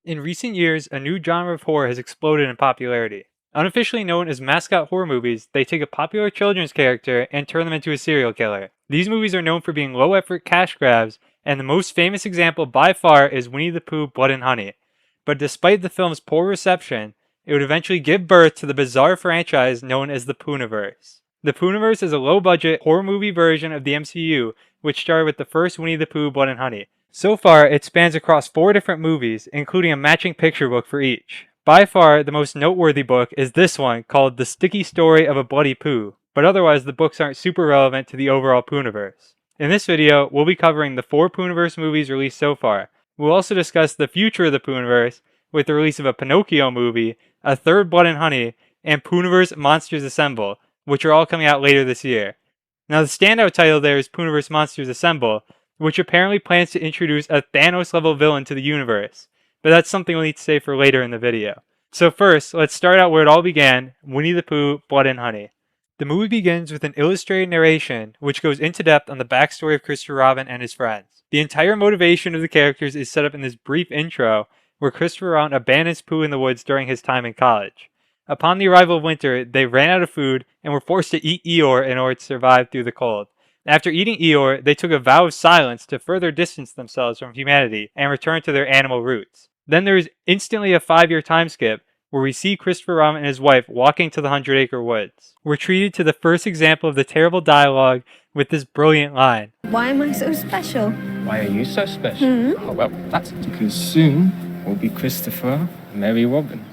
In recent years, a new genre of horror has exploded in popularity. Unofficially known as mascot horror movies, they take a popular children's character and turn them into a serial killer. These movies are known for being low-effort cash grabs, and the most famous example by far is Winnie the Pooh, Blood and Honey. But despite the film's poor reception, it would eventually give birth to the bizarre franchise known as the Poohniverse. The Poohniverse is a low-budget horror movie version of the MCU, which started with the first Winnie the Pooh, Blood and Honey. So far, it spans across 4 different movies, including a matching picture book for each. By far, the most noteworthy book is this one, called The Sticky Story of a Bloody Pooh, but otherwise the books aren't super relevant to the overall Poohniverse. In this video, we'll be covering the 4 Poohniverse movies released so far. We'll also discuss the future of the Poohniverse, with the release of a Pinocchio movie, a third Blood and Honey, and Poohniverse Monsters Assemble, which are all coming out later this year. Now the standout title there is Poohniverse Monsters Assemble, which apparently plans to introduce a Thanos-level villain to the universe, but that's something we'll need to save for later in the video. So first, let's start out where it all began, Winnie the Pooh, Blood and Honey. The movie begins with an illustrated narration, which goes into depth on the backstory of Christopher Robin and his friends. The entire motivation of the characters is set up in this brief intro, where Christopher Robin abandons Pooh in the woods during his time in college. Upon the arrival of winter, they ran out of food and were forced to eat Eeyore in order to survive through the cold. After eating Eeyore, they took a vow of silence to further distance themselves from humanity and return to their animal roots. Then there is instantly a 5-year time skip, where we see Christopher Robin and his wife walking to the 100-acre woods. We're treated to the first example of the terrible dialogue with this brilliant line. Why am I so special? Why are you so special? Oh, well, that's because soon we'll be Christopher, Mary Robin.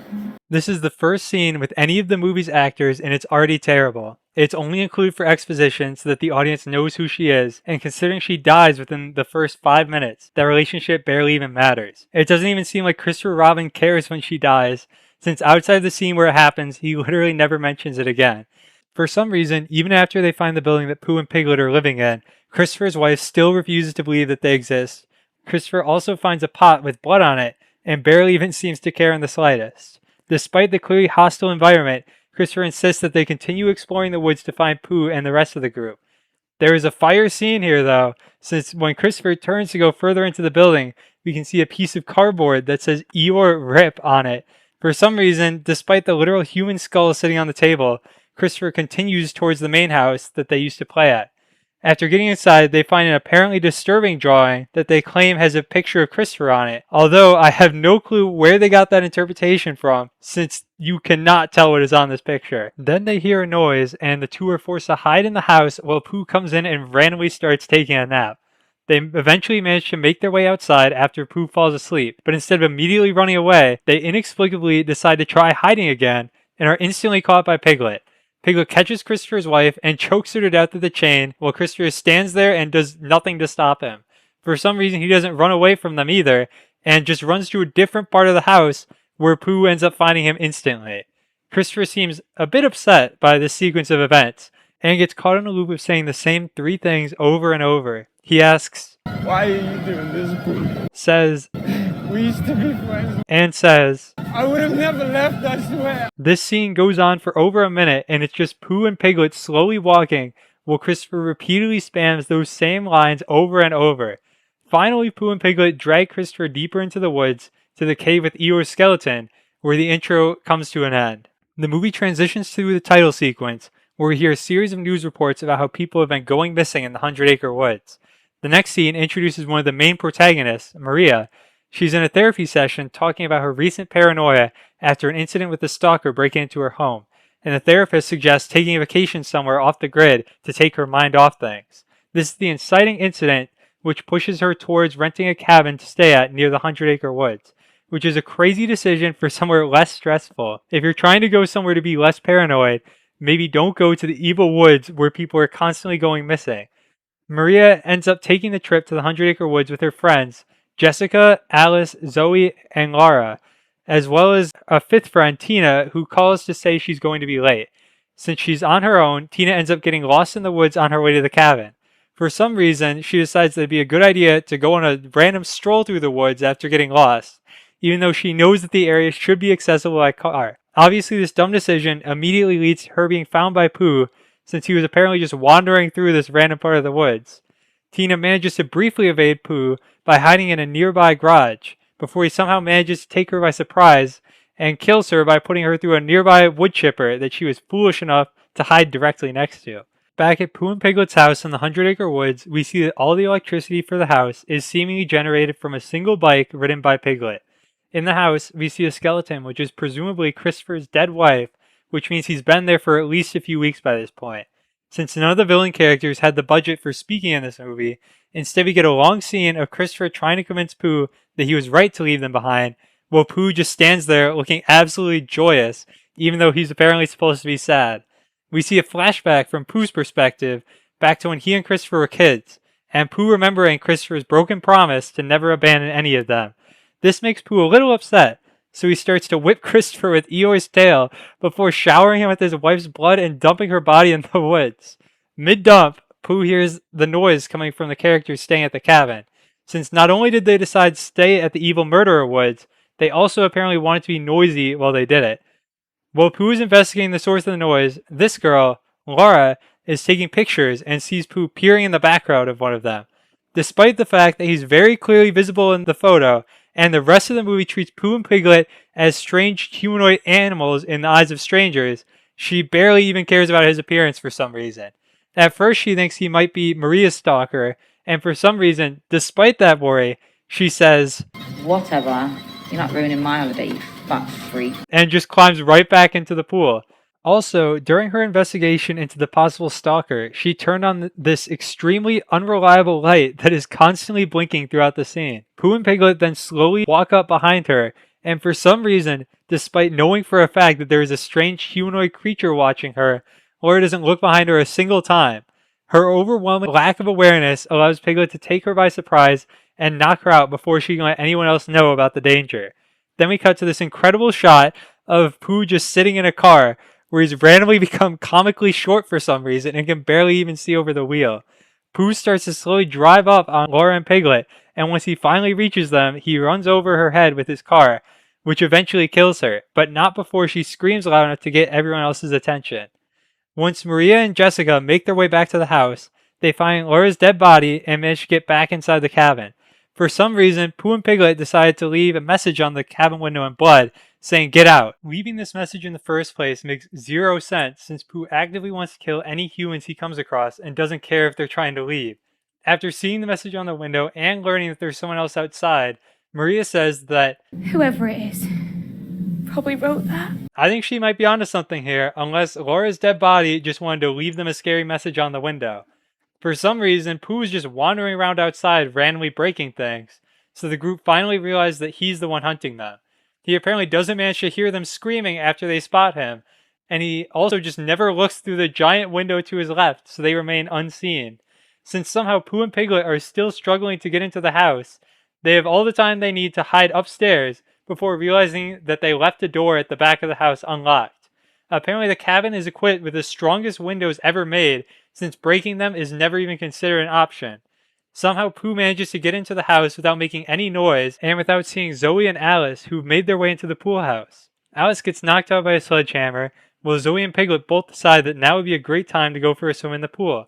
This is the first scene with any of the movie's actors, and it's already terrible. It's only included for exposition so that the audience knows who she is, and considering she dies within the first 5 minutes, that relationship barely even matters. It doesn't even seem like Christopher Robin cares when she dies, since outside the scene where it happens, he literally never mentions it again. For some reason, even after they find the building that Pooh and Piglet are living in, Christopher's wife still refuses to believe that they exist. Christopher also finds a pot with blood on it, and barely even seems to care in the slightest. Despite the clearly hostile environment, Christopher insists that they continue exploring the woods to find Pooh and the rest of the group. There is a fire scene here though, since when Christopher turns to go further into the building, we can see a piece of cardboard that says Eeyore RIP on it. For some reason, despite the literal human skull sitting on the table, Christopher continues towards the main house that they used to play at. After getting inside, they find an apparently disturbing drawing that they claim has a picture of Christopher on it, although I have no clue where they got that interpretation from, since you cannot tell what is on this picture. Then they hear a noise, and the two are forced to hide in the house while Pooh comes in and randomly starts taking a nap. They eventually manage to make their way outside after Pooh falls asleep, but instead of immediately running away, they inexplicably decide to try hiding again, and are instantly caught by Piglet. Piglet catches Christopher's wife and chokes her to death with a chain, while Christopher stands there and does nothing to stop him. For some reason, he doesn't run away from them either, and just runs to a different part of the house, where Pooh ends up finding him instantly. Christopher seems a bit upset by this sequence of events, and gets caught in a loop of saying the same 3 things over and over. He asks, Why are you doing this, Pooh? Says, We used to be friends. and says. I would have never left, I swear. This scene goes on for over a minute, and it's just Pooh and Piglet slowly walking, while Christopher repeatedly spams those same lines over and over. Finally, Pooh and Piglet drag Christopher deeper into the woods, to the cave with Eeyore's skeleton, where the intro comes to an end. The movie transitions to the title sequence, where we hear a series of news reports about how people have been going missing in the 100-acre woods. The next scene introduces one of the main protagonists, Maria. She's in a therapy session talking about her recent paranoia after an incident with a stalker breaking into her home, and the therapist suggests taking a vacation somewhere off the grid to take her mind off things. This is the inciting incident which pushes her towards renting a cabin to stay at near the 100-acre woods, which is a crazy decision for somewhere less stressful. If you're trying to go somewhere to be less paranoid, maybe don't go to the evil woods where people are constantly going missing. Maria ends up taking the trip to the 100-acre woods with her friends, Jessica, Alice, Zoe, and Laura, as well as a 5th friend, Tina, who calls to say she's going to be late. Since she's on her own, Tina ends up getting lost in the woods on her way to the cabin. For some reason, she decides that it'd be a good idea to go on a random stroll through the woods after getting lost, even though she knows that the area should be accessible by car. Obviously, this dumb decision immediately leads to her being found by Pooh, since he was apparently just wandering through this random part of the woods. Tina manages to briefly evade Pooh by hiding in a nearby garage, before he somehow manages to take her by surprise and kills her by putting her through a nearby wood chipper that she was foolish enough to hide directly next to. Back at Pooh and Piglet's house in the 100-acre woods, we see that all the electricity for the house is seemingly generated from a single bike ridden by Piglet. In the house, we see a skeleton, which is presumably Christopher's dead wife, which means he's been there for at least a few weeks by this point. Since none of the villain characters had the budget for speaking in this movie, instead we get a long scene of Christopher trying to convince Pooh that he was right to leave them behind, while Pooh just stands there looking absolutely joyous, even though he's apparently supposed to be sad. We see a flashback from Pooh's perspective back to when he and Christopher were kids, and Pooh remembering Christopher's broken promise to never abandon any of them. This makes Pooh a little upset, so he starts to whip Christopher with Eeyore's tail before showering him with his wife's blood and dumping her body in the woods. Mid-dump, Pooh hears the noise coming from the characters staying at the cabin. Since not only did they decide to stay at the evil murderer woods, they also apparently wanted to be noisy while they did it. While Pooh is investigating the source of the noise, this girl, Laura, is taking pictures and sees Pooh peering in the background of one of them. Despite the fact that he's very clearly visible in the photo, and the rest of the movie treats Pooh and Piglet as strange humanoid animals in the eyes of strangers, she barely even cares about his appearance for some reason. At first she thinks he might be Maria's stalker, and for some reason, despite that worry, she says, "Whatever, you're not ruining my holiday, you fat freak," and just climbs right back into the pool. Also, during her investigation into the possible stalker, she turned on this extremely unreliable light that is constantly blinking throughout the scene. Pooh and Piglet then slowly walk up behind her, and for some reason, despite knowing for a fact that there is a strange humanoid creature watching her, Laura doesn't look behind her a single time. Her overwhelming lack of awareness allows Piglet to take her by surprise and knock her out before she can let anyone else know about the danger. Then we cut to this incredible shot of Pooh just sitting in a car, where he's randomly become comically short for some reason and can barely even see over the wheel. Pooh starts to slowly drive up on Laura and Piglet, and once he finally reaches them, he runs over her head with his car, which eventually kills her, but not before she screams loud enough to get everyone else's attention. Once Maria and Jessica make their way back to the house, they find Laura's dead body and manage to get back inside the cabin. For some reason, Pooh and Piglet decided to leave a message on the cabin window in blood, saying, "Get out." Leaving this message in the first place makes zero sense, since Pooh actively wants to kill any humans he comes across and doesn't care if they're trying to leave. After seeing the message on the window and learning that there's someone else outside, Maria says that whoever it is probably wrote that. I think she might be onto something here, unless Laura's dead body just wanted to leave them a scary message on the window. For some reason, Pooh is just wandering around outside, randomly breaking things, so the group finally realizes that he's the one hunting them. He apparently doesn't manage to hear them screaming after they spot him, and he also just never looks through the giant window to his left, so they remain unseen. Since somehow Pooh and Piglet are still struggling to get into the house, they have all the time they need to hide upstairs before realizing that they left the door at the back of the house unlocked. Apparently the cabin is equipped with the strongest windows ever made, since breaking them is never even considered an option. Somehow Pooh manages to get into the house without making any noise and without seeing Zoe and Alice, who made their way into the pool house. Alice gets knocked out by a sledgehammer, while Zoe and Piglet both decide that now would be a great time to go for a swim in the pool.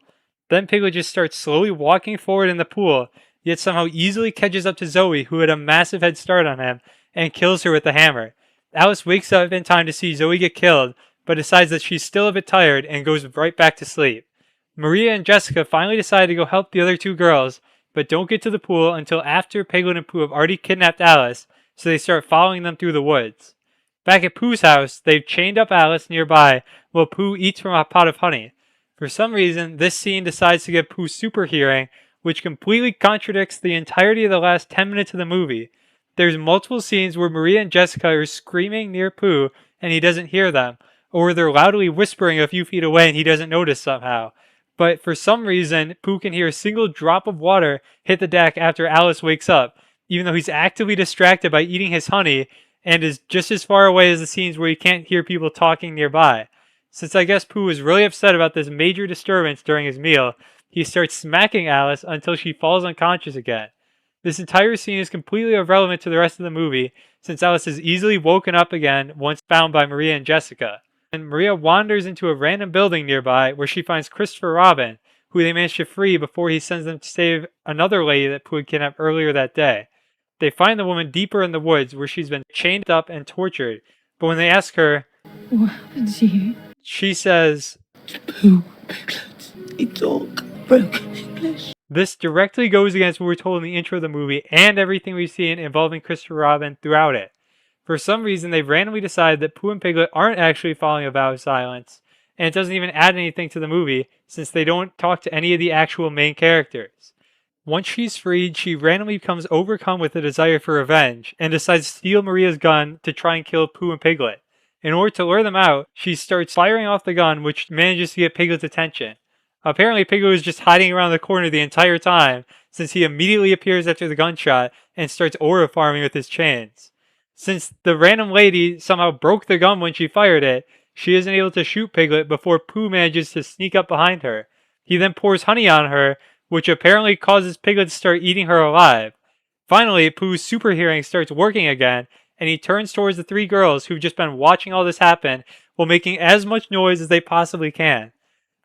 Then Piglet just starts slowly walking forward in the pool, yet somehow easily catches up to Zoe, who had a massive head start on him, and kills her with the hammer. Alice wakes up in time to see Zoe get killed, but decides that she's still a bit tired and goes right back to sleep. Maria and Jessica finally decide to go help the other two girls, but don't get to the pool until after Piglet and Pooh have already kidnapped Alice, so they start following them through the woods. Back at Pooh's house, they've chained up Alice nearby while Pooh eats from a pot of honey. For some reason, this scene decides to give Pooh super hearing, which completely contradicts the entirety of the last 10 minutes of the movie. There's multiple scenes where Maria and Jessica are screaming near Pooh and he doesn't hear them, or they're loudly whispering a few feet away and he doesn't notice somehow. But for some reason, Pooh can hear a single drop of water hit the deck after Alice wakes up, even though he's actively distracted by eating his honey and is just as far away as the scenes where he can't hear people talking nearby. Since I guess Pooh was really upset about this major disturbance during his meal, he starts smacking Alice until she falls unconscious again. This entire scene is completely irrelevant to the rest of the movie, since Alice is easily woken up again once found by Maria and Jessica. And Maria wanders into a random building nearby where she finds Christopher Robin, who they manage to free before he sends them to save another lady that Pooh had kidnapped earlier that day. They find the woman deeper in the woods where she's been chained up and tortured. But when they ask her, What happened to you? she says, Pooh, piglets, they talk broken English. this directly goes against what we're told in the intro of the movie and everything we've seen involving Christopher Robin throughout it. For some reason, they've randomly decided that Pooh and Piglet aren't actually following a vow of silence, and it doesn't even add anything to the movie since they don't talk to any of the actual main characters. Once she's freed, she randomly becomes overcome with a desire for revenge and decides to steal Maria's gun to try and kill Pooh and Piglet. In order to lure them out, she starts firing off the gun, which manages to get Piglet's attention. Apparently, Piglet was just hiding around the corner the entire time, since he immediately appears after the gunshot and starts aura farming with his chains. Since the random lady somehow broke the gun when she fired it, she isn't able to shoot Piglet before Pooh manages to sneak up behind her. He then pours honey on her, which apparently causes Piglet to start eating her alive. Finally, Pooh's super hearing starts working again, and he turns towards the three girls who've just been watching all this happen while making as much noise as they possibly can.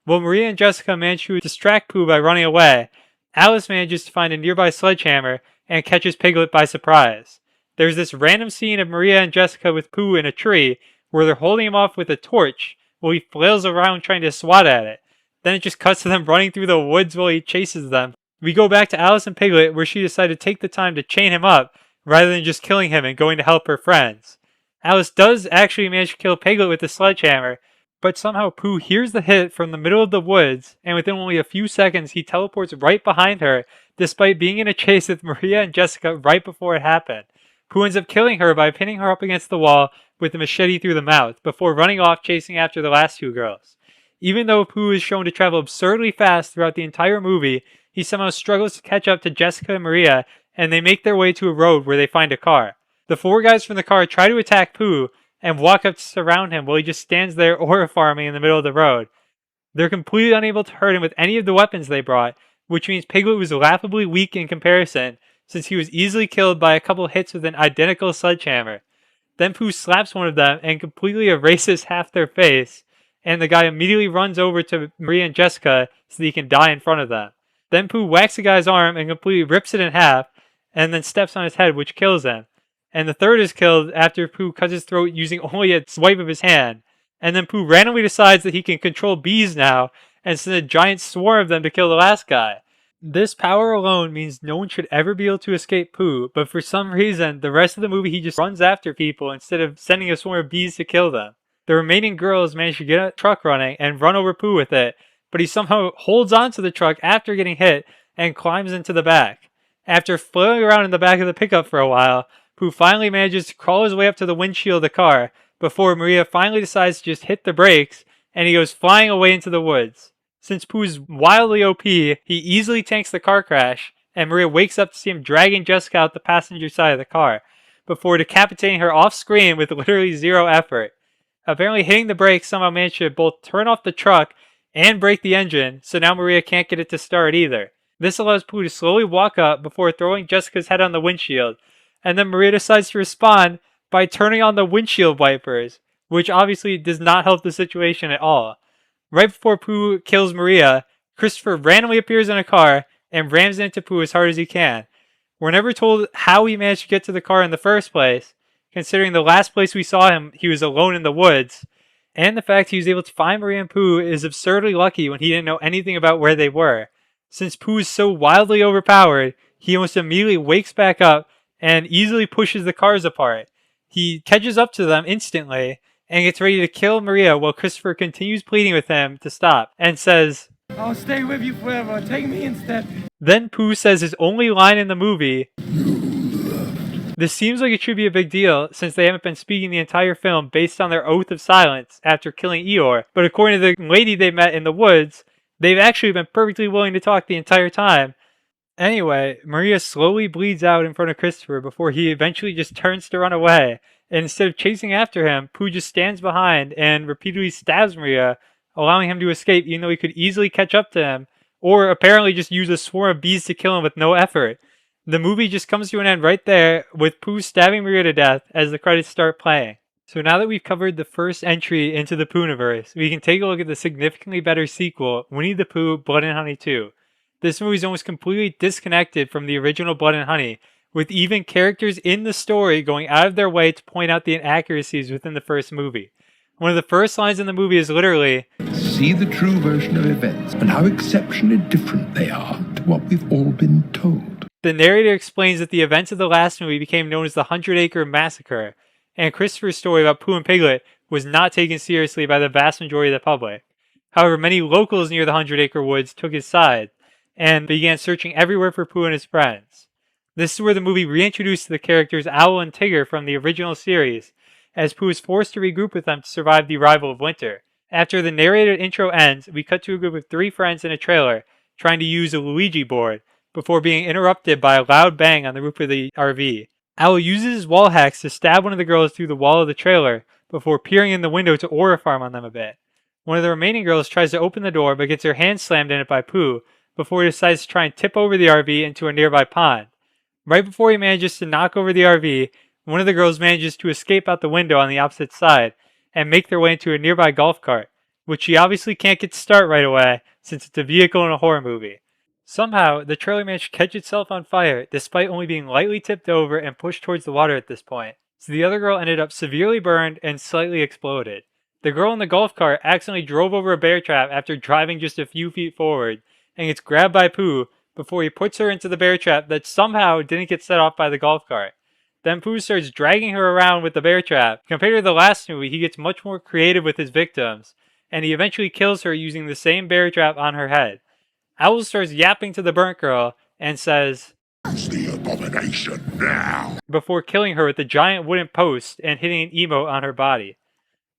While Maria and Jessica manage to distract Pooh by running away, Alice manages to find a nearby sledgehammer and catches Piglet by surprise. There's this random scene of Maria and Jessica with Pooh in a tree where they're holding him off with a torch while he flails around trying to swat at it. Then it just cuts to them running through the woods while he chases them. We go back to Alice and Piglet where she decided to take the time to chain him up rather than just killing him and going to help her friends. Alice does actually manage to kill Piglet with the sledgehammer, but somehow Pooh hears the hit from the middle of the woods, and within only a few seconds he teleports right behind her, despite being in a chase with Maria and Jessica right before it happened. Pooh ends up killing her by pinning her up against the wall with a machete through the mouth, before running off chasing after the last two girls. Even though Pooh is shown to travel absurdly fast throughout the entire movie, he somehow struggles to catch up to Jessica and Maria, and they make their way to a road where they find a car. The four guys from the car try to attack Pooh, and walk up to surround him while he just stands there aura farming in the middle of the road. They're completely unable to hurt him with any of the weapons they brought, which means Piglet was laughably weak in comparison, since he was easily killed by a couple hits with an identical sledgehammer. Then Pooh slaps one of them and completely erases half their face, and the guy immediately runs over to Maria and Jessica so that he can die in front of them. Then Pooh whacks the guy's arm and completely rips it in half, and then steps on his head, which kills him. And the third is killed after Pooh cuts his throat using only a swipe of his hand. And then Pooh randomly decides that he can control bees now, and send a giant swarm of them to kill the last guy. This power alone means no one should ever be able to escape Pooh, but for some reason, the rest of the movie he just runs after people instead of sending a swarm of bees to kill them. The remaining girls manage to get a truck running and run over Pooh with it, but he somehow holds onto the truck after getting hit and climbs into the back. After flailing around in the back of the pickup for a while, Pooh finally manages to crawl his way up to the windshield of the car before Maria finally decides to just hit the brakes, and he goes flying away into the woods. Since Pooh's wildly OP, he easily tanks the car crash, and Maria wakes up to see him dragging Jessica out the passenger side of the car, before decapitating her off-screen with literally zero effort. Apparently hitting the brakes somehow managed to both turn off the truck and break the engine, so now Maria can't get it to start either. This allows Pooh to slowly walk up before throwing Jessica's head on the windshield, and then Maria decides to respond by turning on the windshield wipers, which obviously does not help the situation at all. Right before Pooh kills Maria, Christopher randomly appears in a car and rams into Pooh as hard as he can. We're never told how he managed to get to the car in the first place, considering the last place we saw him he was alone in the woods, and the fact he was able to find Maria and Pooh is absurdly lucky when he didn't know anything about where they were. Since Pooh is so wildly overpowered, he almost immediately wakes back up and easily pushes the cars apart. He catches up to them instantly and gets ready to kill Maria while Christopher continues pleading with him to stop and says, I'll stay with you forever. Take me instead. Then Pooh says his only line in the movie. This seems like it should be a big deal since they haven't been speaking the entire film based on their oath of silence after killing Eeyore, but according to the lady they met in the woods, they've actually been perfectly willing to talk the entire time. Anyway, Maria slowly bleeds out in front of Christopher before he eventually just turns to run away. And instead of chasing after him, Pooh just stands behind and repeatedly stabs Maria, allowing him to escape even though he could easily catch up to him, or apparently just use a swarm of bees to kill him with no effort. The movie just comes to an end right there, with Pooh stabbing Maria to death as the credits start playing. So now that we've covered the first entry into the Poohniverse, we can take a look at the significantly better sequel, Winnie the Pooh, Blood and Honey 2. This movie is almost completely disconnected from the original Blood and Honey, with even characters in the story going out of their way to point out the inaccuracies within the first movie. One of the first lines in the movie is literally, "See the true version of events and how exceptionally different they are to what we've all been told." the narrator explains that the events of the last movie became known as the 100-Acre Massacre, and Christopher's story about Pooh and Piglet was not taken seriously by the vast majority of the public. However, many locals near the 100-Acre Woods took his side, and began searching everywhere for Pooh and his friends. This is where the movie reintroduced the characters Owl and Tigger from the original series, as Pooh is forced to regroup with them to survive the arrival of winter. After the narrated intro ends, we cut to a group of 3 friends in a trailer trying to use a Luigi board before being interrupted by a loud bang on the roof of the RV. Owl uses his wall hacks to stab one of the girls through the wall of the trailer before peering in the window to aura farm on them a bit. One of the remaining girls tries to open the door but gets her hand slammed in it by Pooh before he decides to try and tip over the RV into a nearby pond. Right before he manages to knock over the RV, one of the girls manages to escape out the window on the opposite side and make their way into a nearby golf cart, which she obviously can't get to start right away since it's a vehicle in a horror movie. Somehow, the trailer managed to catch itself on fire despite only being lightly tipped over and pushed towards the water at this point, so the other girl ended up severely burned and slightly exploded. The girl in the golf cart accidentally drove over a bear trap after driving just a few feet forward and gets grabbed by Pooh before he puts her into the bear trap that somehow didn't get set off by the golf cart. Then Pooh starts dragging her around with the bear trap. Compared to the last movie, he gets much more creative with his victims, and he eventually kills her using the same bear trap on her head. Owl starts yapping to the burnt girl and says, "It's the abomination now!" before killing her with a giant wooden post and hitting an emote on her body.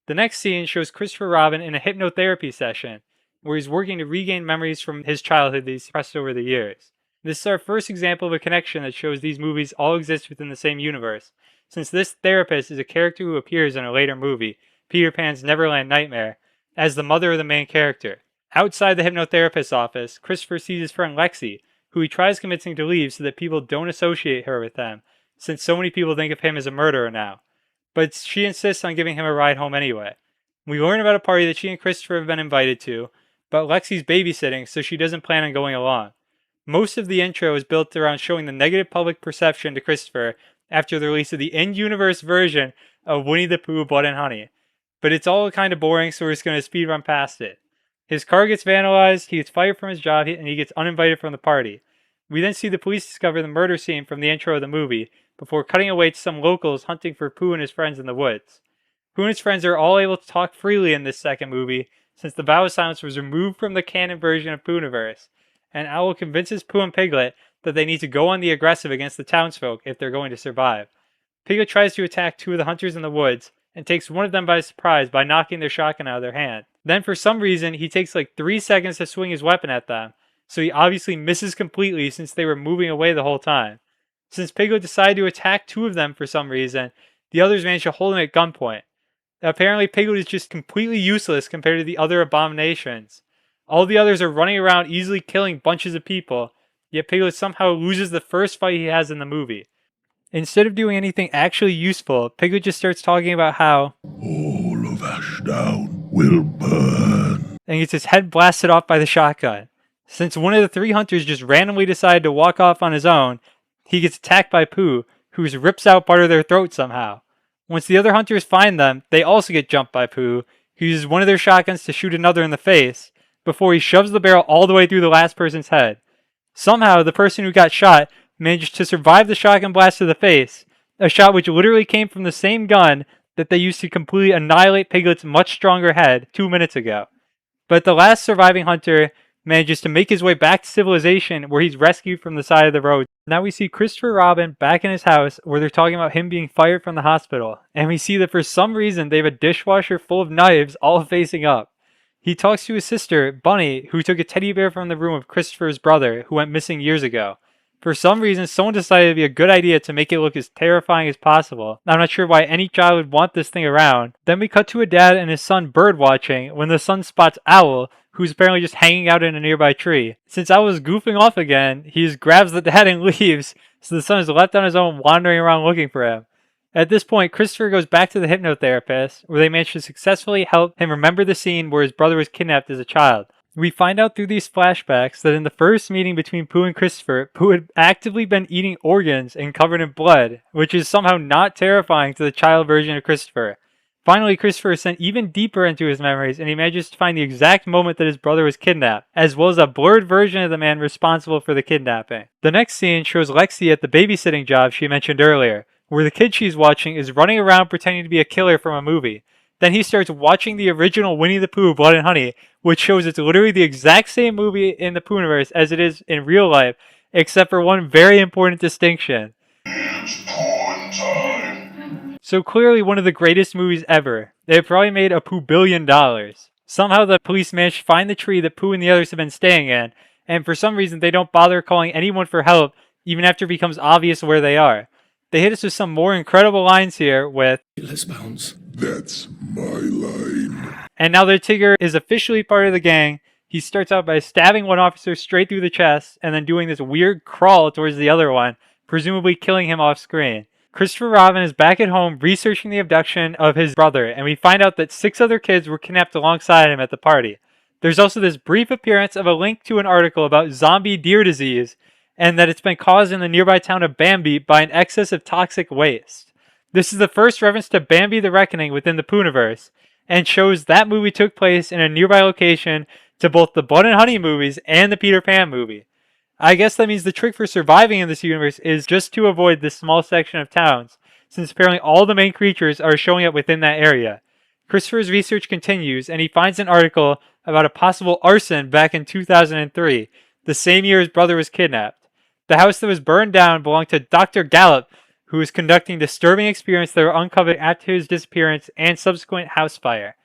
The next scene shows Christopher Robin in a hypnotherapy session, where he's working to regain memories from his childhood that he's suppressed over the years. This is our first example of a connection that shows these movies all exist within the same universe, since this therapist is a character who appears in a later movie, Peter Pan's Neverland Nightmare, as the mother of the main character. Outside the hypnotherapist's office, Christopher sees his friend Lexi, who he tries convincing to leave so that people don't associate her with them, since so many people think of him as a murderer now. But she insists on giving him a ride home anyway. We learn about a party that she and Christopher have been invited to, but Lexi's babysitting, so she doesn't plan on going along. Most of the intro is built around showing the negative public perception to Christopher after the release of the in-universe version of Winnie the Pooh Blood and Honey. But it's all kind of boring, so we're just going to speedrun past it. His car gets vandalized, he gets fired from his job, and he gets uninvited from the party. We then see the police discover the murder scene from the intro of the movie, before cutting away to some locals hunting for Pooh and his friends in the woods. Pooh and his friends are all able to talk freely in this second movie, since the vow of silence was removed from the canon version of Poohniverse, and Owl convinces Pooh and Piglet that they need to go on the aggressive against the townsfolk if they're going to survive. Piglet tries to attack 2 of the hunters in the woods, and takes one of them by surprise by knocking their shotgun out of their hand. Then for some reason, he takes like 3 seconds to swing his weapon at them, so he obviously misses completely since they were moving away the whole time. Since Piglet decided to attack 2 of them for some reason, the others managed to hold him at gunpoint. Apparently Piglet is just completely useless compared to the other abominations. All the others are running around easily killing bunches of people, yet Piglet somehow loses the first fight he has in the movie. Instead of doing anything actually useful, Piglet just starts talking about how "All of Ashdown will burn." and gets his head blasted off by the shotgun. Since one of the 3 hunters just randomly decided to walk off on his own, he gets attacked by Pooh, who rips out part of their throat somehow. Once the other hunters find them, they also get jumped by Pooh, who uses one of their shotguns to shoot another in the face, before he shoves the barrel all the way through the last person's head. Somehow, the person who got shot managed to survive the shotgun blast to the face, a shot which literally came from the same gun that they used to completely annihilate Piglet's much stronger head 2 minutes ago. But the last surviving hunter manages to make his way back to civilization, where he's rescued from the side of the road. Now we see Christopher Robin back in his house, where they're talking about him being fired from the hospital, and we see that for some reason they have a dishwasher full of knives all facing up. He talks to his sister, Bunny, who took a teddy bear from the room of Christopher's brother, who went missing years ago. For some reason, someone decided it'd be a good idea to make it look as terrifying as possible. I'm not sure why any child would want this thing around. Then we cut to a dad and his son bird watching when the son spots Owl, who's apparently just hanging out in a nearby tree. Since Owl is goofing off again, he just grabs the dad and leaves, so the son is left on his own wandering around looking for him. At this point, Christopher goes back to the hypnotherapist, where they manage to successfully help him remember the scene where his brother was kidnapped as a child. We find out through these flashbacks that in the first meeting between Pooh and Christopher, Pooh had actively been eating organs and covered in blood, which is somehow not terrifying to the child version of Christopher. Finally, Christopher is sent even deeper into his memories, and he manages to find the exact moment that his brother was kidnapped, as well as a blurred version of the man responsible for the kidnapping. The next scene shows Lexi at the babysitting job she mentioned earlier, where the kid she's watching is running around pretending to be a killer from a movie. Then he starts watching the original Winnie the Pooh, Blood and Honey, which shows it's literally the exact same movie in the Poohniverse as it is in real life, except for one very important distinction. So clearly one of the greatest movies ever. It probably made a Pooh $1 billion. Somehow the police managed to find the tree that Pooh and the others have been staying in, and for some reason they don't bother calling anyone for help, even after it becomes obvious where they are. They hit us with some more incredible lines here with, Let's bounce. That's my line. and now that Tigger is officially part of the gang, he starts out by stabbing one officer straight through the chest, and then doing this weird crawl towards the other one, presumably killing him off screen. Christopher Robin is back at home researching the abduction of his brother, and we find out that 6 other kids were kidnapped alongside him at the party. There's also this brief appearance of a link to an article about zombie deer disease, and that it's been caused in the nearby town of Bambi by an excess of toxic waste. This is the first reference to Bambi the Reckoning within the Poohniverse, and shows that movie took place in a nearby location to both the Blood and Honey movies and the Peter Pan movie. I guess that means the trick for surviving in this universe is just to avoid this small section of towns, since apparently all the main creatures are showing up within that area. Christopher's research continues, and he finds an article about a possible arson back in 2003, the same year his brother was kidnapped. The house that was burned down belonged to Dr. Gallup, who was conducting disturbing experiments that were uncovered after his disappearance and subsequent house fire.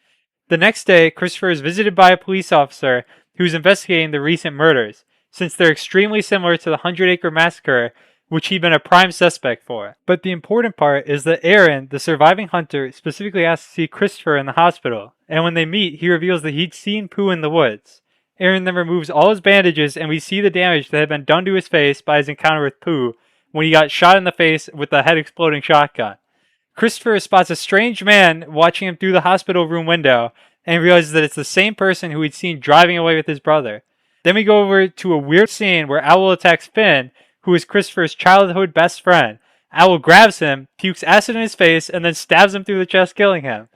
The next day, Christopher is visited by a police officer who's investigating the recent murders, since they're extremely similar to the 100 Acre Massacre, which he'd been a prime suspect for. But the important part is that Aaron, the surviving hunter, specifically asks to see Christopher in the hospital, and when they meet, he reveals that he'd seen Pooh in the woods. Aaron then removes all his bandages, and we see the damage that had been done to his face by his encounter with Pooh when he got shot in the face with a head-exploding shotgun. Christopher spots a strange man watching him through the hospital room window, and realizes that it's the same person who he'd seen driving away with his brother. Then we go over to a weird scene where Owl attacks Finn, who is Christopher's childhood best friend. Owl grabs him, pukes acid in his face, and then stabs him through the chest, killing him.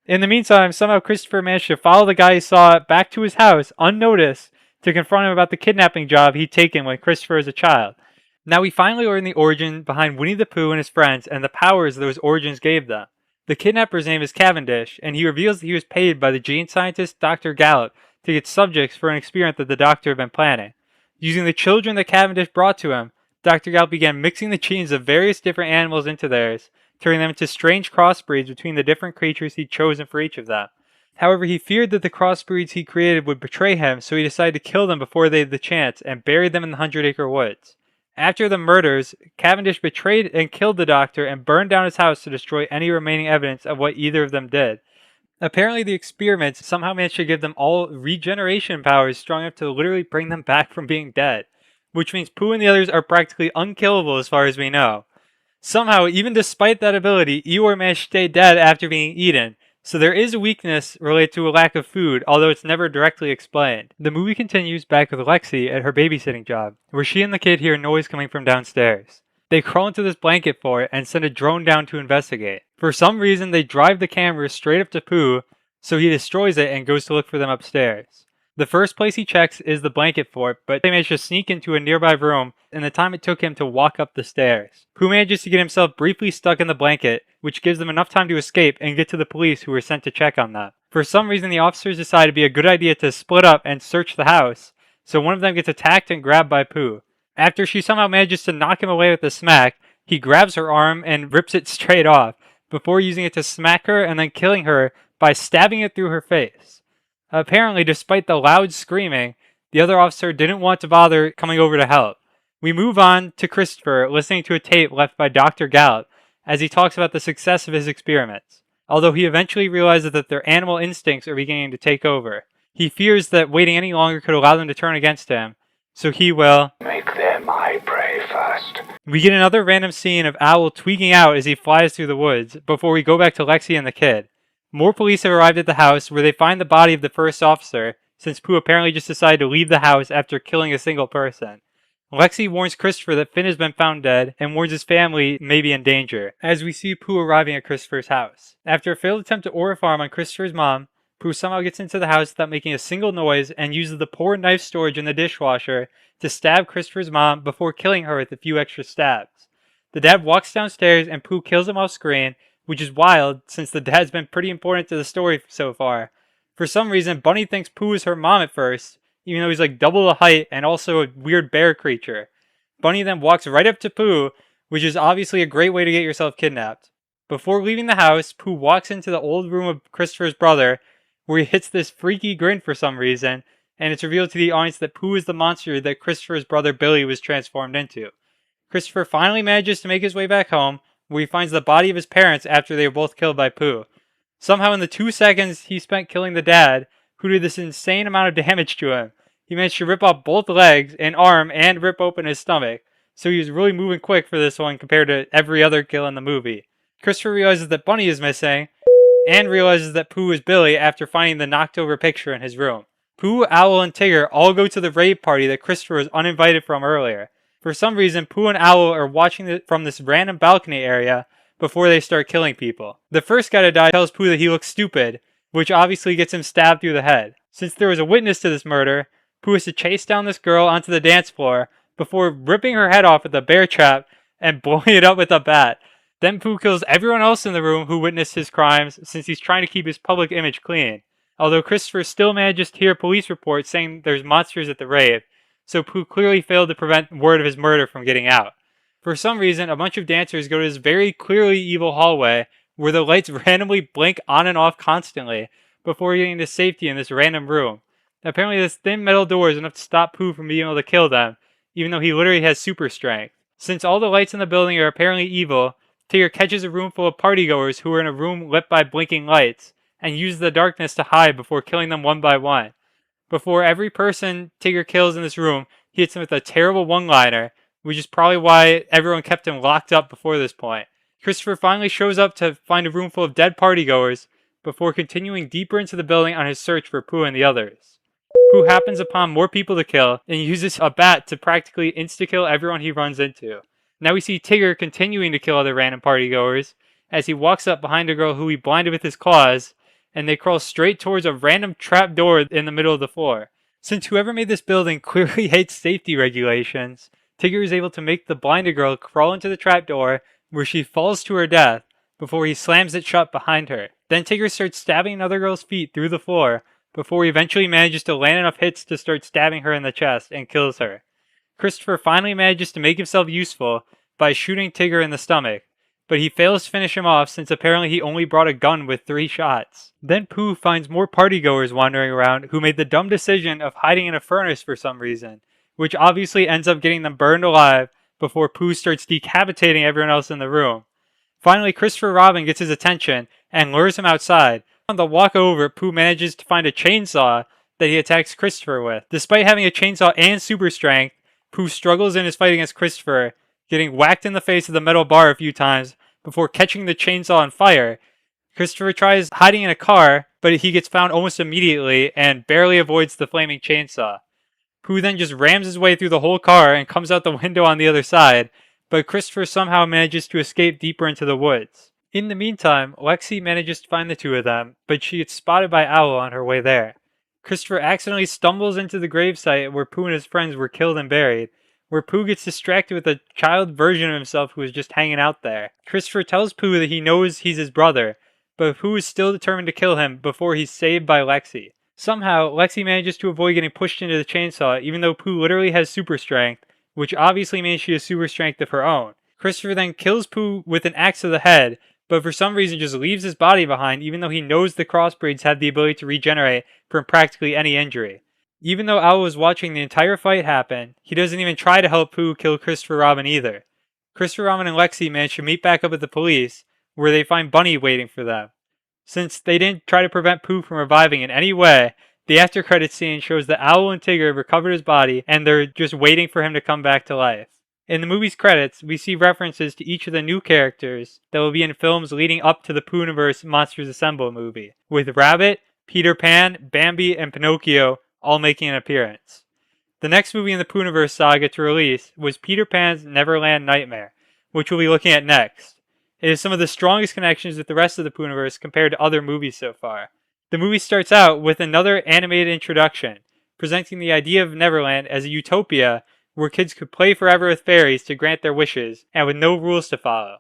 In the meantime, somehow Christopher managed to follow the guy he saw back to his house, unnoticed, to confront him about the kidnapping job he'd taken when Christopher was a child. Now we finally learn the origin behind Winnie the Pooh and his friends and the powers those origins gave them. The kidnapper's name is Cavendish, and he reveals that he was paid by the gene scientist Dr. Gallup to get subjects for an experiment that the doctor had been planning. Using the children that Cavendish brought to him, Dr. Gallup began mixing the genes of various different animals into theirs, turning them into strange crossbreeds between the different creatures he'd chosen for each of them. However, he feared that the crossbreeds he created would betray him, so he decided to kill them before they had the chance and buried them in the 100 Acre Woods. After the murders, Cavendish betrayed and killed the doctor and burned down his house to destroy any remaining evidence of what either of them did. Apparently the experiments somehow managed to give them all regeneration powers strong enough to literally bring them back from being dead, which means Pooh and the others are practically unkillable as far as we know. Somehow, even despite that ability, Eeyore managed to stay dead after being eaten, so there is a weakness related to a lack of food, although it's never directly explained. The movie continues back with Lexi at her babysitting job, where she and the kid hear noise coming from downstairs. They crawl into this blanket fort and send a drone down to investigate. For some reason, they drive the camera straight up to Pooh, so he destroys it and goes to look for them upstairs. The first place he checks is the blanket fort, but they manage to sneak into a nearby room in the time it took him to walk up the stairs. Pooh manages to get himself briefly stuck in the blanket, which gives them enough time to escape and get to the police who were sent to check on them. For some reason, the officers decide it'd be a good idea to split up and search the house, so one of them gets attacked and grabbed by Pooh. After she somehow manages to knock him away with a smack, he grabs her arm and rips it straight off, before using it to smack her and then killing her by stabbing it through her face. Apparently, despite the loud screaming, the other officer didn't want to bother coming over to help. We move on to Christopher listening to a tape left by Dr. Gallup as he talks about the success of his experiments, although he eventually realizes that their animal instincts are beginning to take over. He fears that waiting any longer could allow them to turn against him, so he will Make them my prey first. We get another random scene of Owl tweaking out as he flies through the woods, before we go back to Lexi and the kid. More police have arrived at the house, where they find the body of the first officer, since Pooh apparently just decided to leave the house after killing a single person. Lexi warns Christopher that Finn has been found dead and warns his family may be in danger, as we see Pooh arriving at Christopher's house. After a failed attempt to order farm on Christopher's mom, Pooh somehow gets into the house without making a single noise and uses the poor knife storage in the dishwasher to stab Christopher's mom before killing her with a few extra stabs. The dad walks downstairs and Pooh kills him off screen, which is wild since the dad's been pretty important to the story so far. For some reason, Bunny thinks Pooh is her mom at first, even though he's like double the height and also a weird bear creature. Bunny then walks right up to Pooh, which is obviously a great way to get yourself kidnapped. Before leaving the house, Pooh walks into the old room of Christopher's brother, where he hits this freaky grin for some reason, and it's revealed to the audience that Pooh is the monster that Christopher's brother Billy was transformed into. Christopher finally manages to make his way back home, where he finds the body of his parents after they were both killed by Pooh. Somehow in the 2 seconds he spent killing the dad, who did this insane amount of damage to him, he managed to rip off both legs, an arm, and rip open his stomach, so he was really moving quick for this one compared to every other kill in the movie. Christopher realizes that Bunny is missing, and realizes that Pooh is Billy after finding the knocked over picture in his room. Pooh, Owl, and Tigger all go to the rave party that Christopher was uninvited from earlier. For some reason, Pooh and Owl are watching from this random balcony area before they start killing people. The first guy to die tells Pooh that he looks stupid, which obviously gets him stabbed through the head. Since there was a witness to this murder, Pooh has to chase down this girl onto the dance floor before ripping her head off with a bear trap and blowing it up with a bat. Then Pooh kills everyone else in the room who witnessed his crimes since he's trying to keep his public image clean. Although Christopher still manages to hear police reports saying there's monsters at the rave, so Pooh clearly failed to prevent word of his murder from getting out. For some reason, a bunch of dancers go to this very clearly evil hallway where the lights randomly blink on and off constantly before getting to safety in this random room. Apparently this thin metal door is enough to stop Pooh from being able to kill them, even though he literally has super strength. Since all the lights in the building are apparently evil, Tigger catches a room full of partygoers who are in a room lit by blinking lights, and uses the darkness to hide before killing them one by one. Before every person Tigger kills in this room, he hits them with a terrible one-liner, which is probably why everyone kept him locked up before this point. Christopher finally shows up to find a room full of dead partygoers, before continuing deeper into the building on his search for Pooh and the others. Pooh happens upon more people to kill, and uses a bat to practically insta-kill everyone he runs into. Now we see Tigger continuing to kill other random partygoers, as he walks up behind a girl who he blinded with his claws, and they crawl straight towards a random trap door in the middle of the floor. Since whoever made this building clearly hates safety regulations, Tigger is able to make the blinded girl crawl into the trap door, where she falls to her death, before he slams it shut behind her. Then Tigger starts stabbing another girl's feet through the floor, before he eventually manages to land enough hits to start stabbing her in the chest and kills her. Christopher finally manages to make himself useful by shooting Tigger in the stomach, but he fails to finish him off since apparently he only brought a gun with 3 shots. Then Pooh finds more partygoers wandering around who made the dumb decision of hiding in a furnace for some reason, which obviously ends up getting them burned alive before Pooh starts decapitating everyone else in the room. Finally, Christopher Robin gets his attention and lures him outside. On the walk over, Pooh manages to find a chainsaw that he attacks Christopher with. Despite having a chainsaw and super strength, Pooh struggles in his fight against Christopher, getting whacked in the face with a metal bar a few times before catching the chainsaw on fire. Christopher tries hiding in a car, but he gets found almost immediately and barely avoids the flaming chainsaw. Pooh then just rams his way through the whole car and comes out the window on the other side, but Christopher somehow manages to escape deeper into the woods. In the meantime, Lexi manages to find the two of them, but she gets spotted by Owl on her way there. Christopher accidentally stumbles into the gravesite where Pooh and his friends were killed and buried, where Pooh gets distracted with a child version of himself who is just hanging out there. Christopher tells Pooh that he knows he's his brother, but Pooh is still determined to kill him before he's saved by Lexi. Somehow, Lexi manages to avoid getting pushed into the chainsaw even though Pooh literally has super strength, which obviously means she has super strength of her own. Christopher then kills Pooh with an axe to the head, but for some reason just leaves his body behind even though he knows the crossbreeds have the ability to regenerate from practically any injury. Even though Owl was watching the entire fight happen, he doesn't even try to help Pooh kill Christopher Robin either. Christopher Robin and Lexi manage to meet back up with the police, where they find Bunny waiting for them. Since they didn't try to prevent Pooh from reviving in any way, the after credits scene shows that Owl and Tigger have recovered his body and they're just waiting for him to come back to life. In the movie's credits, we see references to each of the new characters that will be in films leading up to the Poohniverse Monsters Assemble movie, with Rabbit, Peter Pan, Bambi, and Pinocchio all making an appearance. The next movie in the Poohniverse saga to release was Peter Pan's Neverland Nightmare, which we'll be looking at next. It has some of the strongest connections with the rest of the Poohniverse compared to other movies so far. The movie starts out with another animated introduction, presenting the idea of Neverland as a utopia where kids could play forever with fairies to grant their wishes, and with no rules to follow.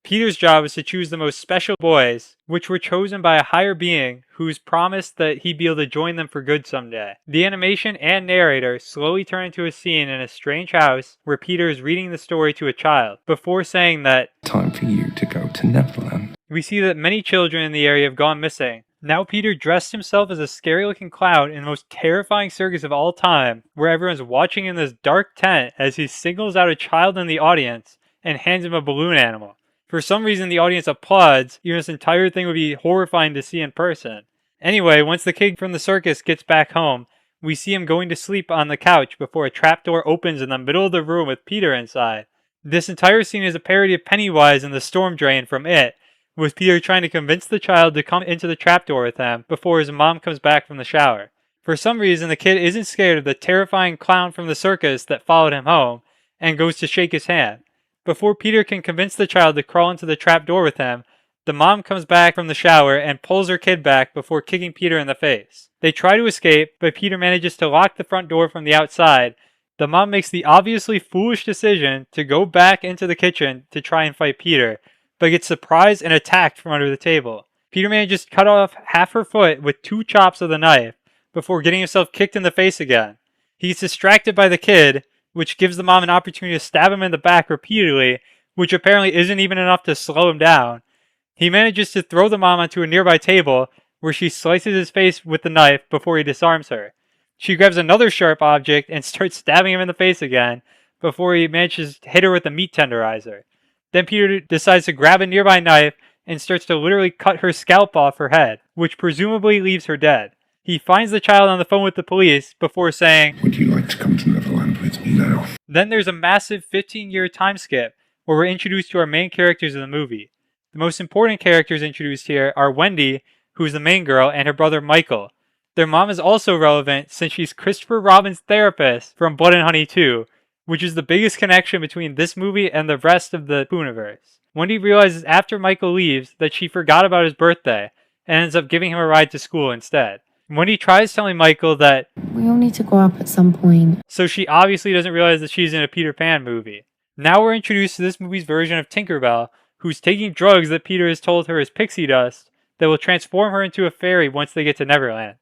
Peter's job was to choose the most special boys, which were chosen by a higher being who's promised that he'd be able to join them for good someday. The animation and narrator slowly turn into a scene in a strange house where Peter is reading the story to a child, before saying that, Time for you to go to Neverland. we see that many children in the area have gone missing. Now Peter dressed himself as a scary-looking clown in the most terrifying circus of all time, where everyone's watching in this dark tent as he singles out a child in the audience and hands him a balloon animal. For some reason, the audience applauds, even this entire thing would be horrifying to see in person. Anyway, once the kid from the circus gets back home, we see him going to sleep on the couch before a trapdoor opens in the middle of the room with Peter inside. This entire scene is a parody of Pennywise and the storm drain from It, with Peter trying to convince the child to come into the trapdoor with him before his mom comes back from the shower. For some reason, the kid isn't scared of the terrifying clown from the circus that followed him home, and goes to shake his hand. Before Peter can convince the child to crawl into the trapdoor with him, the mom comes back from the shower and pulls her kid back before kicking Peter in the face. They try to escape, but Peter manages to lock the front door from the outside. The mom makes the obviously foolish decision to go back into the kitchen to try and fight Peter, but gets surprised and attacked from under the table. Peter manages to cut off half her foot with 2 chops of the knife, before getting himself kicked in the face again. He's distracted by the kid, which gives the mom an opportunity to stab him in the back repeatedly, which apparently isn't even enough to slow him down. He manages to throw the mom onto a nearby table, where she slices his face with the knife before he disarms her. She grabs another sharp object and starts stabbing him in the face again, before he manages to hit her with a meat tenderizer. Then Peter decides to grab a nearby knife and starts to literally cut her scalp off her head, which presumably leaves her dead. He finds the child on the phone with the police before saying, Would you like to come to Neverland with me now? Then there's a massive 15-year time skip where we're introduced to our main characters in the movie. The most important characters introduced here are Wendy, who's the main girl, and her brother Michael. Their mom is also relevant since she's Christopher Robin's therapist from Blood and Honey 2, which is the biggest connection between this movie and the rest of the Poohniverse. Wendy realizes after Michael leaves that she forgot about his birthday and ends up giving him a ride to school instead. Wendy tries telling Michael that we all need to grow up at some point. So she obviously doesn't realize that she's in a Peter Pan movie. Now we're introduced to this movie's version of Tinkerbell, who's taking drugs that Peter has told her is pixie dust that will transform her into a fairy once they get to Neverland.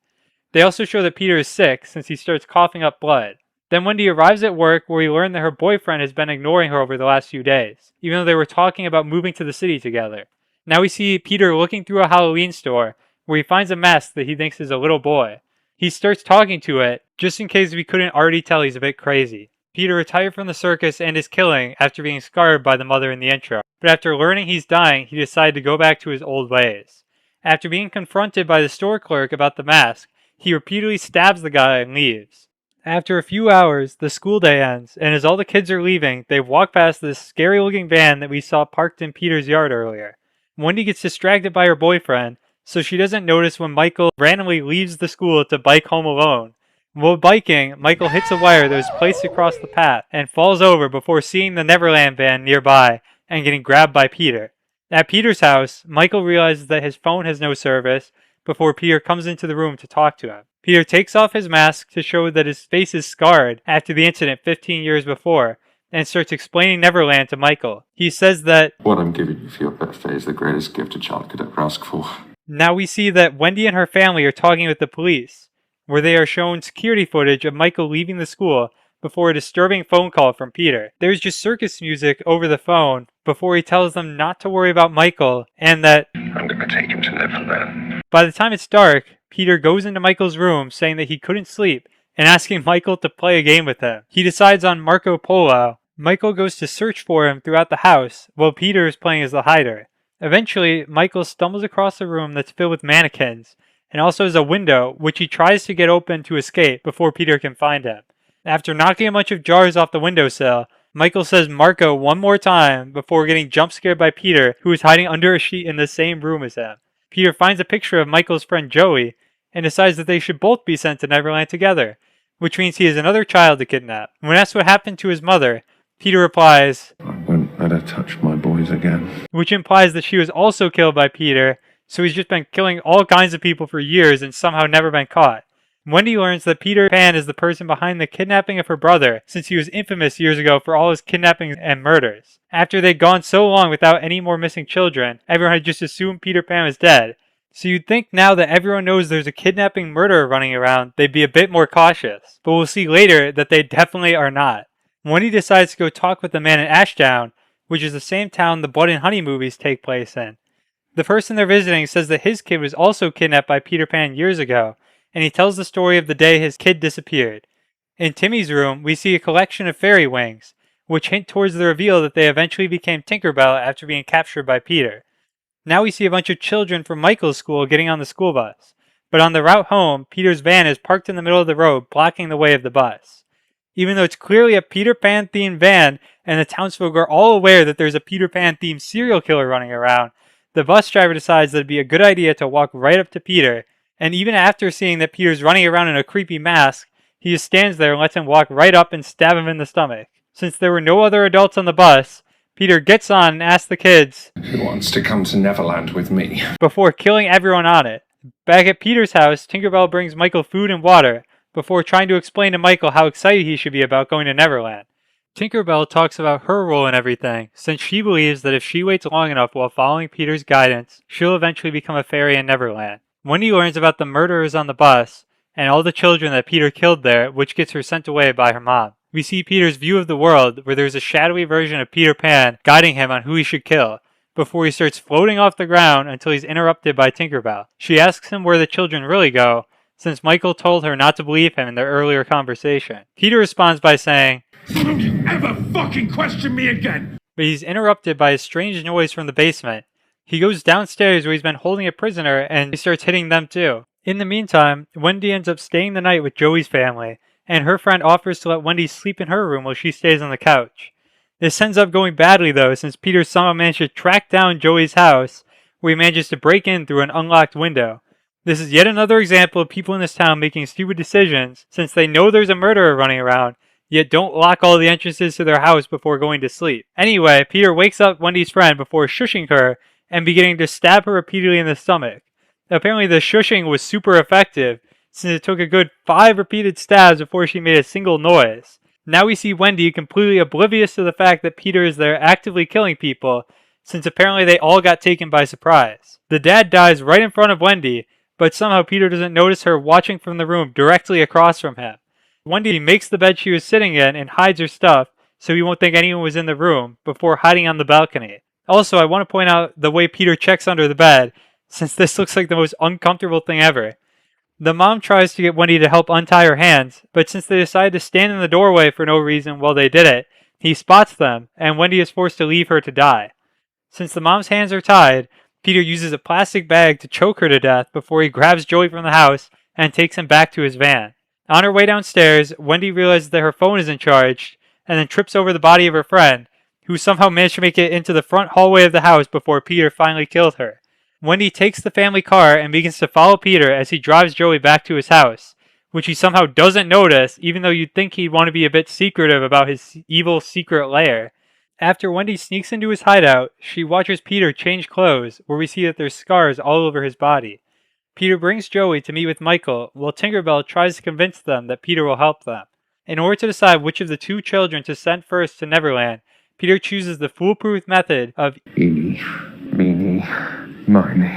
They also show that Peter is sick since he starts coughing up blood. Then Wendy arrives at work where we learn that her boyfriend has been ignoring her over the last few days, even though they were talking about moving to the city together. Now we see Peter looking through a Halloween store where he finds a mask that he thinks is a little boy. He starts talking to it, just in case we couldn't already tell he's a bit crazy. Peter retired from the circus and is killing after being scarred by the mother in the intro, but after learning he's dying, he decided to go back to his old ways. After being confronted by the store clerk about the mask, he repeatedly stabs the guy and leaves. After a few hours, the school day ends, and as all the kids are leaving, they walk past this scary-looking van that we saw parked in Peter's yard earlier. Wendy gets distracted by her boyfriend, so she doesn't notice when Michael randomly leaves the school to bike home alone. While biking, Michael hits a wire that was placed across the path and falls over before seeing the Neverland van nearby and getting grabbed by Peter. At Peter's house, Michael realizes that his phone has no service before Peter comes into the room to talk to him. Peter takes off his mask to show that his face is scarred after the incident 15 years before, and starts explaining Neverland to Michael. He says that, what I'm giving you for your birthday is the greatest gift a child could ever ask for. Now we see that Wendy and her family are talking with the police, where they are shown security footage of Michael leaving the school before a disturbing phone call from Peter. There's just circus music over the phone before he tells them not to worry about Michael and that I'm going to take him to Neverland. By the time it's dark, Peter goes into Michael's room saying that he couldn't sleep and asking Michael to play a game with him. He decides on Marco Polo. Michael goes to search for him throughout the house while Peter is playing as the hider. Eventually, Michael stumbles across a room that's filled with mannequins and also has a window which he tries to get open to escape before Peter can find him. After knocking a bunch of jars off the windowsill, Michael says Marco one more time before getting jump scared by Peter, who is hiding under a sheet in the same room as him. Peter finds a picture of Michael's friend Joey and decides that they should both be sent to Neverland together, which means he has another child to kidnap. When asked what happened to his mother, Peter replies, I won't let her touch my boys again. which implies that she was also killed by Peter, so he's just been killing all kinds of people for years and somehow never been caught. Wendy learns that Peter Pan is the person behind the kidnapping of her brother, since he was infamous years ago for all his kidnappings and murders. After they'd gone so long without any more missing children, everyone had just assumed Peter Pan was dead. So you'd think now that everyone knows there's a kidnapping murderer running around, they'd be a bit more cautious. But we'll see later that they definitely are not. Wendy decides to go talk with the man in Ashdown, which is the same town the Blood and Honey movies take place in. The person they're visiting says that his kid was also kidnapped by Peter Pan years ago, and he tells the story of the day his kid disappeared. In Timmy's room, we see a collection of fairy wings, which hint towards the reveal that they eventually became Tinkerbell after being captured by Peter. Now we see a bunch of children from Michael's school getting on the school bus, but on the route home, Peter's van is parked in the middle of the road, blocking the way of the bus. Even though it's clearly a Peter Pan-themed van, and the townsfolk are all aware that there's a Peter Pan-themed serial killer running around, the bus driver decides that it'd be a good idea to walk right up to Peter, and even after seeing that Peter's running around in a creepy mask, he just stands there and lets him walk right up and stab him in the stomach. Since there were no other adults on the bus, Peter gets on and asks the kids, Who wants to come to Neverland with me? before killing everyone on it. Back at Peter's house, Tinkerbell brings Michael food and water, before trying to explain to Michael how excited he should be about going to Neverland. Tinkerbell talks about her role in everything, since she believes that if she waits long enough while following Peter's guidance, she'll eventually become a fairy in Neverland. Wendy learns about the murderers on the bus, and all the children that Peter killed there, which gets her sent away by her mom. We see Peter's view of the world, where there's a shadowy version of Peter Pan guiding him on who he should kill, before he starts floating off the ground until he's interrupted by Tinkerbell. She asks him where the children really go, since Michael told her not to believe him in their earlier conversation. Peter responds by saying, Don't you ever fucking question me again! but he's interrupted by a strange noise from the basement. He goes downstairs where he's been holding a prisoner and he starts hitting them too. In the meantime, Wendy ends up staying the night with Joey's family, and her friend offers to let Wendy sleep in her room while she stays on the couch. This ends up going badly though, since Peter somehow managed to track down Joey's house, where he manages to break in through an unlocked window. This is yet another example of people in this town making stupid decisions, since they know there's a murderer running around, yet don't lock all the entrances to their house before going to sleep. Anyway, Peter wakes up Wendy's friend before shushing her and beginning to stab her repeatedly in the stomach. Apparently the shushing was super effective, since it took a good 5 repeated stabs before she made a single noise. Now we see Wendy completely oblivious to the fact that Peter is there actively killing people, since apparently they all got taken by surprise. The dad dies right in front of Wendy, but somehow Peter doesn't notice her watching from the room directly across from him. Wendy makes the bed she was sitting in and hides her stuff so he won't think anyone was in the room, before hiding on the balcony. Also, I want to point out the way Peter checks under the bed, since this looks like the most uncomfortable thing ever. The mom tries to get Wendy to help untie her hands, but since they decide to stand in the doorway for no reason while they did it, he spots them, and Wendy is forced to leave her to die. Since the mom's hands are tied, Peter uses a plastic bag to choke her to death before he grabs Joey from the house and takes him back to his van. On her way downstairs, Wendy realizes that her phone isn't charged, and then trips over the body of her friend, who somehow managed to make it into the front hallway of the house before Peter finally killed her. Wendy takes the family car and begins to follow Peter as he drives Joey back to his house, which he somehow doesn't notice, even though you'd think he'd want to be a bit secretive about his evil secret lair. After Wendy sneaks into his hideout, she watches Peter change clothes, where we see that there's scars all over his body. Peter brings Joey to meet with Michael, while Tinkerbell tries to convince them that Peter will help them. In order to decide which of the two children to send first to Neverland, Peter chooses the foolproof method of Eeny, meeny, miny,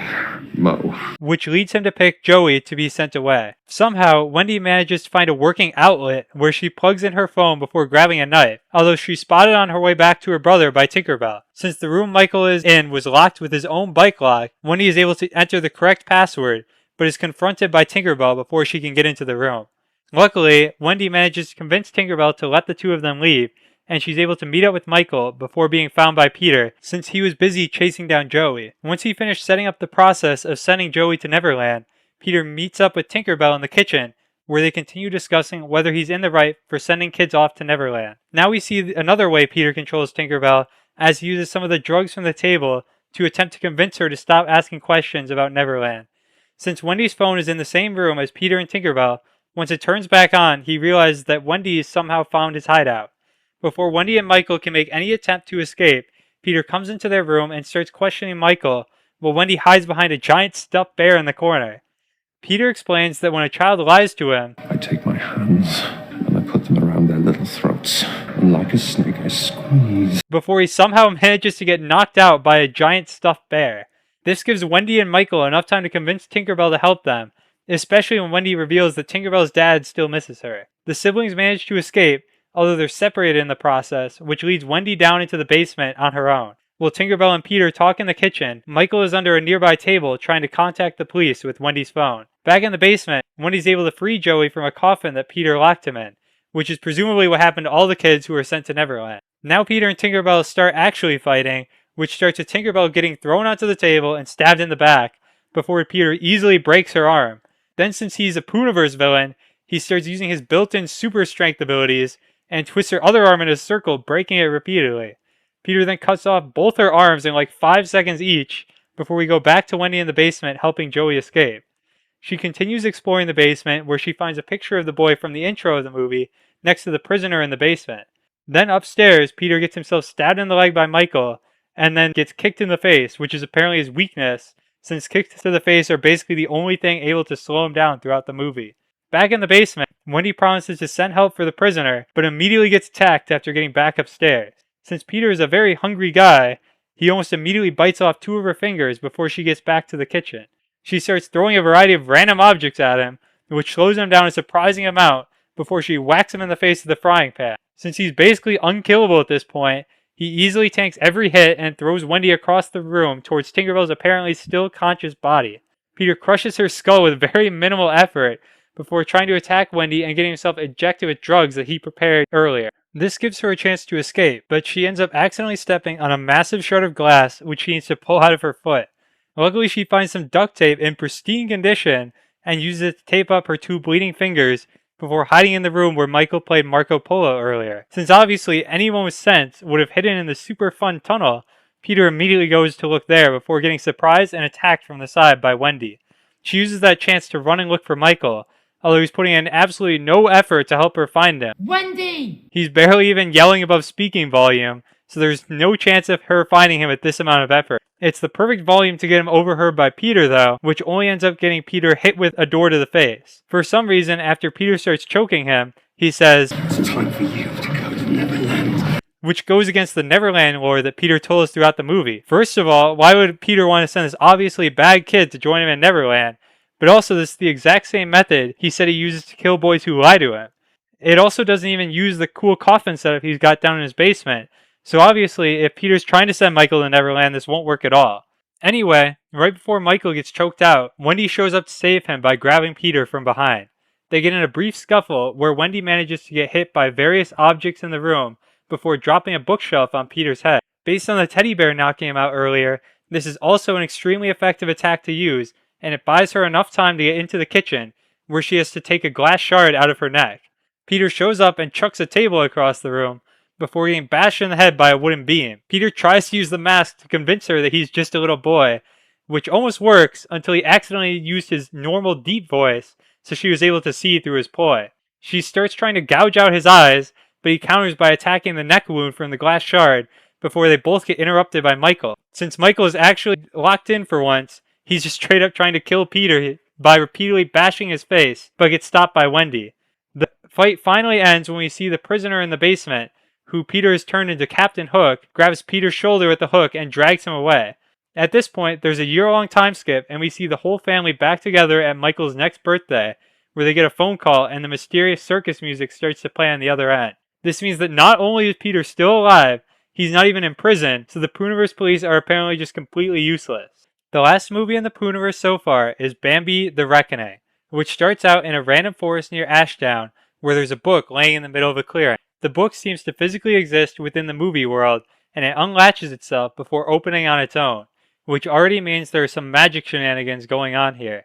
mo. which leads him to pick Joey to be sent away. Somehow, Wendy manages to find a working outlet where she plugs in her phone before grabbing a knife, although she's spotted on her way back to her brother by Tinkerbell. Since the room Michael is in was locked with his own bike lock, Wendy is able to enter the correct password, but is confronted by Tinkerbell before she can get into the room. Luckily, Wendy manages to convince Tinkerbell to let the two of them leave, and she's able to meet up with Michael before being found by Peter, since he was busy chasing down Joey. Once he finished setting up the process of sending Joey to Neverland, Peter meets up with Tinkerbell in the kitchen, where they continue discussing whether he's in the right for sending kids off to Neverland. Now we see another way Peter controls Tinkerbell, as he uses some of the drugs from the table to attempt to convince her to stop asking questions about Neverland. Since Wendy's phone is in the same room as Peter and Tinkerbell, once it turns back on, he realizes that Wendy has somehow found his hideout. Before Wendy and Michael can make any attempt to escape, Peter comes into their room and starts questioning Michael, while Wendy hides behind a giant stuffed bear in the corner. Peter explains that when a child lies to him, I take my hands and I put them around their little throats, and like a snake I squeeze. before he somehow manages to get knocked out by a giant stuffed bear. This gives Wendy and Michael enough time to convince Tinkerbell to help them, especially when Wendy reveals that Tinkerbell's dad still misses her. The siblings manage to escape, although they're separated in the process, which leads Wendy down into the basement on her own. While Tinkerbell and Peter talk in the kitchen, Michael is under a nearby table trying to contact the police with Wendy's phone. Back in the basement, Wendy's able to free Joey from a coffin that Peter locked him in, which is presumably what happened to all the kids who were sent to Neverland. Now Peter and Tinkerbell start actually fighting, which starts with Tinkerbell getting thrown onto the table and stabbed in the back, before Peter easily breaks her arm. Then, since he's a Poohniverse villain, he starts using his built-in super strength abilities and twists her other arm in a circle, breaking it repeatedly. Peter then cuts off both her arms in like 5 seconds each, before we go back to Wendy in the basement helping Joey escape. She continues exploring the basement, where she finds a picture of the boy from the intro of the movie next to the prisoner in the basement. Then upstairs, Peter gets himself stabbed in the leg by Michael, and then gets kicked in the face, which is apparently his weakness, since kicks to the face are basically the only thing able to slow him down throughout the movie. Back in the basement, Wendy promises to send help for the prisoner, but immediately gets attacked after getting back upstairs. Since Peter is a very hungry guy, he almost immediately bites off 2 of her fingers before she gets back to the kitchen. She starts throwing a variety of random objects at him, which slows him down a surprising amount before she whacks him in the face with the frying pan. Since he's basically unkillable at this point, he easily tanks every hit and throws Wendy across the room towards Tinkerbell's apparently still conscious body. Peter crushes her skull with very minimal effort before trying to attack Wendy and getting himself ejected with drugs that he prepared earlier. This gives her a chance to escape, but she ends up accidentally stepping on a massive shard of glass which she needs to pull out of her foot. Luckily, she finds some duct tape in pristine condition and uses it to tape up her 2 bleeding fingers before hiding in the room where Michael played Marco Polo earlier. Since obviously anyone with sense would have hidden in the super fun tunnel, Peter immediately goes to look there before getting surprised and attacked from the side by Wendy. She uses that chance to run and look for Michael, although he's putting in absolutely no effort to help her find him. Wendy! He's barely even yelling above speaking volume, so there's no chance of her finding him at this amount of effort. It's the perfect volume to get him overheard by Peter though, which only ends up getting Peter hit with a door to the face. For some reason, after Peter starts choking him, he says, It's time for you to go to Neverland. which goes against the Neverland lore that Peter told us throughout the movie. First of all, why would Peter want to send this obviously bad kid to join him in Neverland? But also, this is the exact same method he said he uses to kill boys who lie to him. It also doesn't even use the cool coffin setup he's got down in his basement. So obviously, if Peter's trying to send Michael to Neverland, this won't work at all. Anyway, right before Michael gets choked out, Wendy shows up to save him by grabbing Peter from behind. They get in a brief scuffle where Wendy manages to get hit by various objects in the room before dropping a bookshelf on Peter's head. Based on the teddy bear knocking him out earlier, this is also an extremely effective attack to use, and it buys her enough time to get into the kitchen, where she has to take a glass shard out of her neck. Peter shows up and chucks a table across the room, before getting bashed in the head by a wooden beam. Peter tries to use the mask to convince her that he's just a little boy, which almost works until he accidentally used his normal deep voice, so she was able to see through his ploy. She starts trying to gouge out his eyes, but he counters by attacking the neck wound from the glass shard before they both get interrupted by Michael. Since Michael is actually locked in for once, he's just straight up trying to kill Peter by repeatedly bashing his face, but gets stopped by Wendy. The fight finally ends when we see the prisoner in the basement, who Peter has turned into Captain Hook, grabs Peter's shoulder with the hook and drags him away. At this point, there's a year-long time skip, and we see the whole family back together at Michael's next birthday, where they get a phone call and the mysterious circus music starts to play on the other end. This means that not only is Peter still alive, he's not even in prison, so the Poohniverse police are apparently just completely useless. The last movie in the Poohniverse so far is Bambi the Reckoning, which starts out in a random forest near Ashdown, where there's a book laying in the middle of a clearing. The book seems to physically exist within the movie world, and it unlatches itself before opening on its own, which already means there are some magic shenanigans going on here.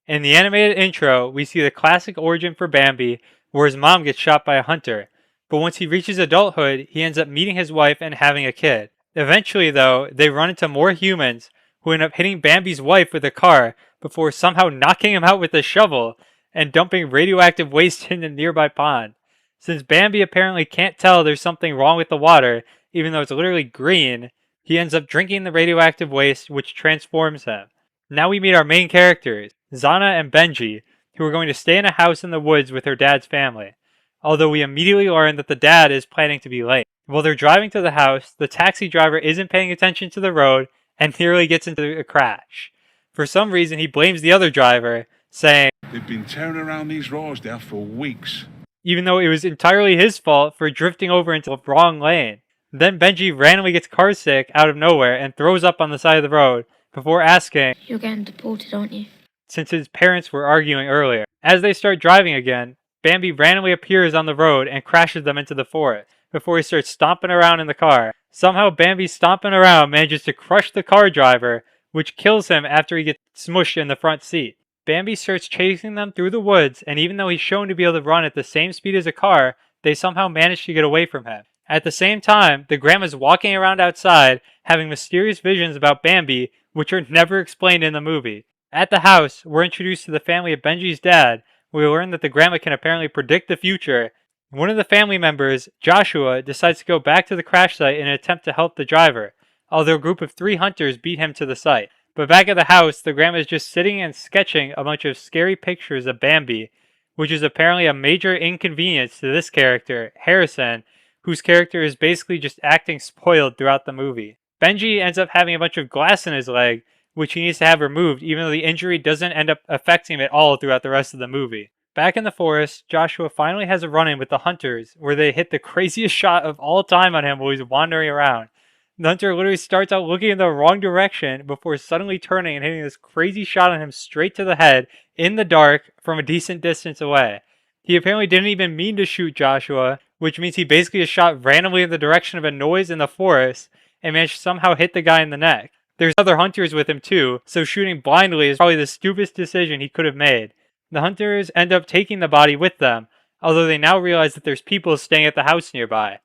In the animated intro, we see the classic origin for Bambi, where his mom gets shot by a hunter, but once he reaches adulthood, he ends up meeting his wife and having a kid. Eventually, though, they run into more humans, who end up hitting Bambi's wife with a car before somehow knocking him out with a shovel and dumping radioactive waste in the nearby pond. Since Bambi apparently can't tell there's something wrong with the water, even though it's literally green, he ends up drinking the radioactive waste, which transforms him. Now we meet our main characters, Zana and Benji, who are going to stay in a house in the woods with her dad's family. Although we immediately learn that the dad is planning to be late. While they're driving to the house, the taxi driver isn't paying attention to the road and nearly gets into a crash. For some reason, he blames the other driver, saying, "They've been tearing around these roads there for weeks," even though it was entirely his fault for drifting over into the wrong lane. Then Benji randomly gets car sick out of nowhere and throws up on the side of the road before asking, You're getting deported, aren't you? since his parents were arguing earlier. As they start driving again, Bambi randomly appears on the road and crashes them into the forest before he starts stomping around in the car. Somehow Bambi stomping around manages to crush the car driver, which kills him after he gets smushed in the front seat. Bambi starts chasing them through the woods, and even though he's shown to be able to run at the same speed as a car, they somehow manage to get away from him. At the same time, the grandma's walking around outside, having mysterious visions about Bambi, which are never explained in the movie. At the house, we're introduced to the family of Benji's dad. We learn that the grandma can apparently predict the future. One of the family members, Joshua, decides to go back to the crash site in an attempt to help the driver, although a group of 3 hunters beat him to the site. But back at the house, the grandma is just sitting and sketching a bunch of scary pictures of Bambi, which is apparently a major inconvenience to this character, Harrison, whose character is basically just acting spoiled throughout the movie. Benji ends up having a bunch of glass in his leg, which he needs to have removed, even though the injury doesn't end up affecting him at all throughout the rest of the movie. Back in the forest, Joshua finally has a run-in with the hunters, where they hit the craziest shot of all time on him while he's wandering around. The hunter literally starts out looking in the wrong direction before suddenly turning and hitting this crazy shot on him straight to the head, in the dark, from a decent distance away. He apparently didn't even mean to shoot Joshua, which means he basically just shot randomly in the direction of a noise in the forest, and managed to somehow hit the guy in the neck. There's other hunters with him too, so shooting blindly is probably the stupidest decision he could have made. The hunters end up taking the body with them, although they now realize that there's people staying at the house nearby.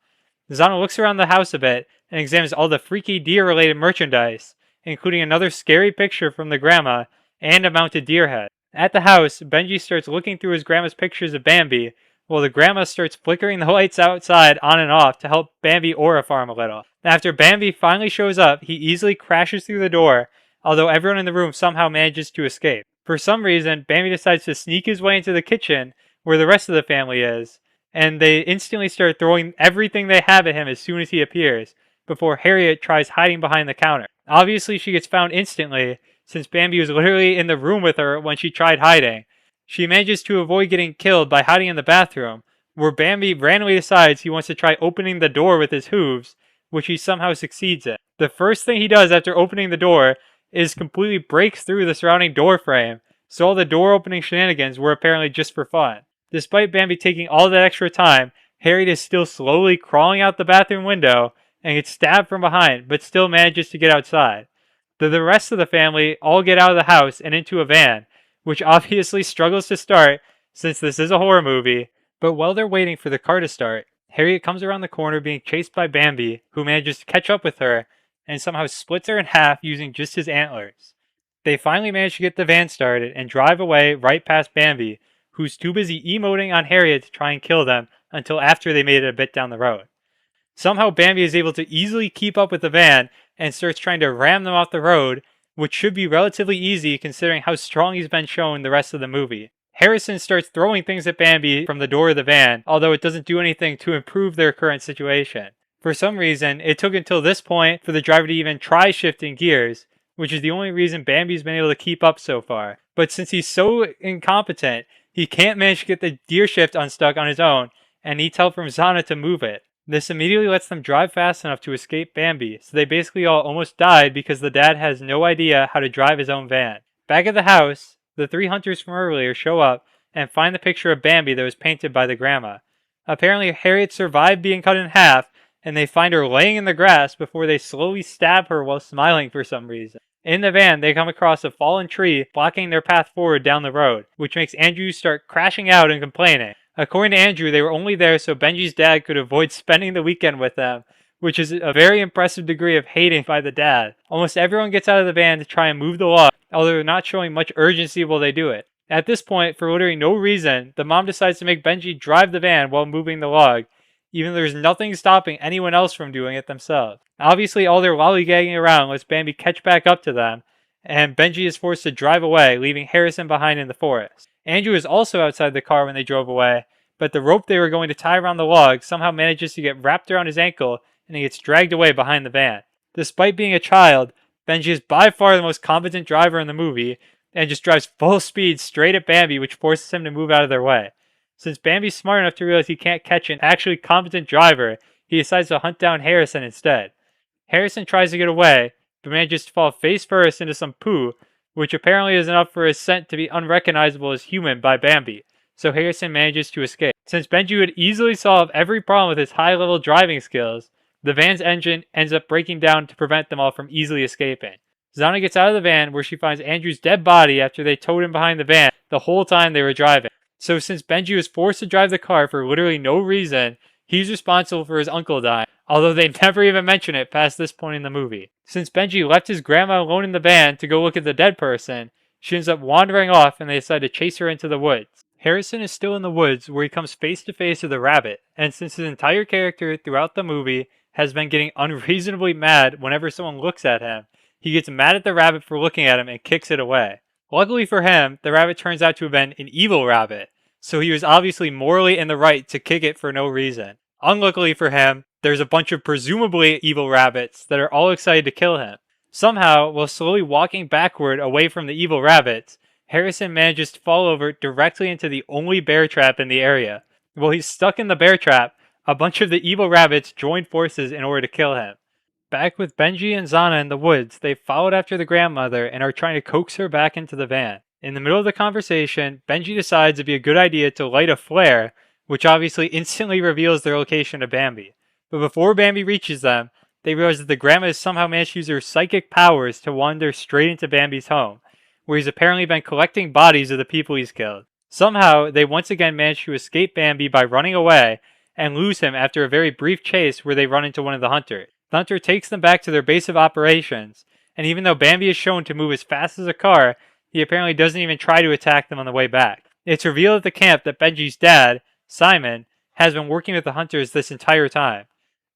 Zana looks around the house a bit and examines all the freaky deer-related merchandise, including another scary picture from the grandma and a mounted deer head. At the house, Benji starts looking through his grandma's pictures of Bambi, while the grandma starts flickering the lights outside on and off to help Bambi aura farm a little. After Bambi finally shows up, he easily crashes through the door, although everyone in the room somehow manages to escape. For some reason, Bambi decides to sneak his way into the kitchen, where the rest of the family is, and they instantly start throwing everything they have at him as soon as he appears, before Harriet tries hiding behind the counter. Obviously, she gets found instantly, since Bambi was literally in the room with her when she tried hiding. She manages to avoid getting killed by hiding in the bathroom, where Bambi randomly decides he wants to try opening the door with his hooves, which he somehow succeeds in. The first thing he does after opening the door is completely breaks through the surrounding door frame, so all the door opening shenanigans were apparently just for fun. Despite Bambi taking all that extra time, Harriet is still slowly crawling out the bathroom window and gets stabbed from behind, but still manages to get outside. The rest of the family all get out of the house and into a van, which obviously struggles to start since this is a horror movie, but while they're waiting for the car to start, Harriet comes around the corner being chased by Bambi, who manages to catch up with her and somehow splits her in half using just his antlers. They finally manage to get the van started and drive away right past Bambi, who's too busy emoting on Harriet to try and kill them until after they made it a bit down the road. Somehow Bambi is able to easily keep up with the van and starts trying to ram them off the road, which should be relatively easy considering how strong he's been shown the rest of the movie. Harrison starts throwing things at Bambi from the door of the van, although it doesn't do anything to improve their current situation. For some reason, it took until this point for the driver to even try shifting gears, which is the only reason Bambi's been able to keep up so far. But since he's so incompetent, he can't manage to get the gear shift unstuck on his own, and needs help from Zana to move it. This immediately lets them drive fast enough to escape Bambi, so they basically all almost died because the dad has no idea how to drive his own van. Back at the house, the 3 hunters from earlier show up and find the picture of Bambi that was painted by the grandma. Apparently Harriet survived being cut in half, and they find her laying in the grass before they slowly stab her while smiling for some reason. In the van, they come across a fallen tree blocking their path forward down the road, which makes Andrew start crashing out and complaining. According to Andrew, they were only there so Benji's dad could avoid spending the weekend with them, which is a very impressive degree of hating by the dad. Almost everyone gets out of the van to try and move the log, although they're not showing much urgency while they do it. At this point, for literally no reason, the mom decides to make Benji drive the van while moving the log, even though there's nothing stopping anyone else from doing it themselves. Obviously, all their lollygagging around lets Bambi catch back up to them, and Benji is forced to drive away, leaving Harrison behind in the forest. Andrew is also outside the car when they drove away, but the rope they were going to tie around the log somehow manages to get wrapped around his ankle, and he gets dragged away behind the van. Despite being a child, Benji is by far the most competent driver in the movie, and just drives full speed straight at Bambi, which forces him to move out of their way. Since Bambi's smart enough to realize he can't catch an actually competent driver, he decides to hunt down Harrison instead. Harrison tries to get away, but manages to fall face first into some poo, which apparently is enough for his scent to be unrecognizable as human by Bambi, so Harrison manages to escape. Since Benji would easily solve every problem with his high-level driving skills, the van's engine ends up breaking down to prevent them all from easily escaping. Zana gets out of the van where she finds Andrew's dead body after they towed him behind the van the whole time they were driving. So since Benji was forced to drive the car for literally no reason, he's responsible for his uncle dying, although they never even mention it past this point in the movie. Since Benji left his grandma alone in the van to go look at the dead person, she ends up wandering off and they decide to chase her into the woods. Harrison is still in the woods where he comes face to face with a rabbit, and since his entire character throughout the movie has been getting unreasonably mad whenever someone looks at him, he gets mad at the rabbit for looking at him and kicks it away. Luckily for him, the rabbit turns out to have been an evil rabbit, so he was obviously morally in the right to kick it for no reason. Unluckily for him, there's a bunch of presumably evil rabbits that are all excited to kill him. Somehow, while slowly walking backward away from the evil rabbits, Harrison manages to fall over directly into the only bear trap in the area. While he's stuck in the bear trap, a bunch of the evil rabbits join forces in order to kill him. Back with Benji and Zana in the woods, they followed after the grandmother and are trying to coax her back into the van. In the middle of the conversation, Benji decides it'd be a good idea to light a flare, which obviously instantly reveals their location to Bambi. But before Bambi reaches them, they realize that the grandma has somehow managed to use her psychic powers to wander straight into Bambi's home, where he's apparently been collecting bodies of the people he's killed. Somehow, they once again manage to escape Bambi by running away, and lose him after a very brief chase where they run into one of the hunters. The hunter takes them back to their base of operations, and even though Bambi is shown to move as fast as a car, he apparently doesn't even try to attack them on the way back. It's revealed at the camp that Benji's dad, Simon, has been working with the hunters this entire time.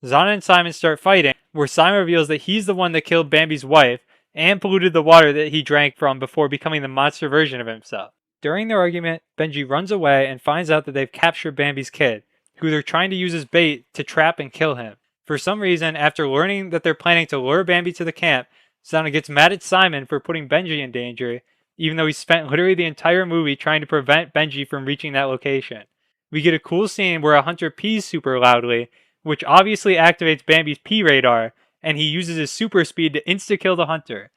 Zana and Simon start fighting, where Simon reveals that he's the one that killed Bambi's wife and polluted the water that he drank from before becoming the monster version of himself. During their argument, Benji runs away and finds out that they've captured Bambi's kid, who they're trying to use as bait to trap and kill him. For some reason, after learning that they're planning to lure Bambi to the camp, Zana gets mad at Simon for putting Benji in danger, even though he spent literally the entire movie trying to prevent Benji from reaching that location. We get a cool scene where a hunter pees super loudly, which obviously activates Bambi's pee radar, and he uses his super speed to insta-kill the hunter.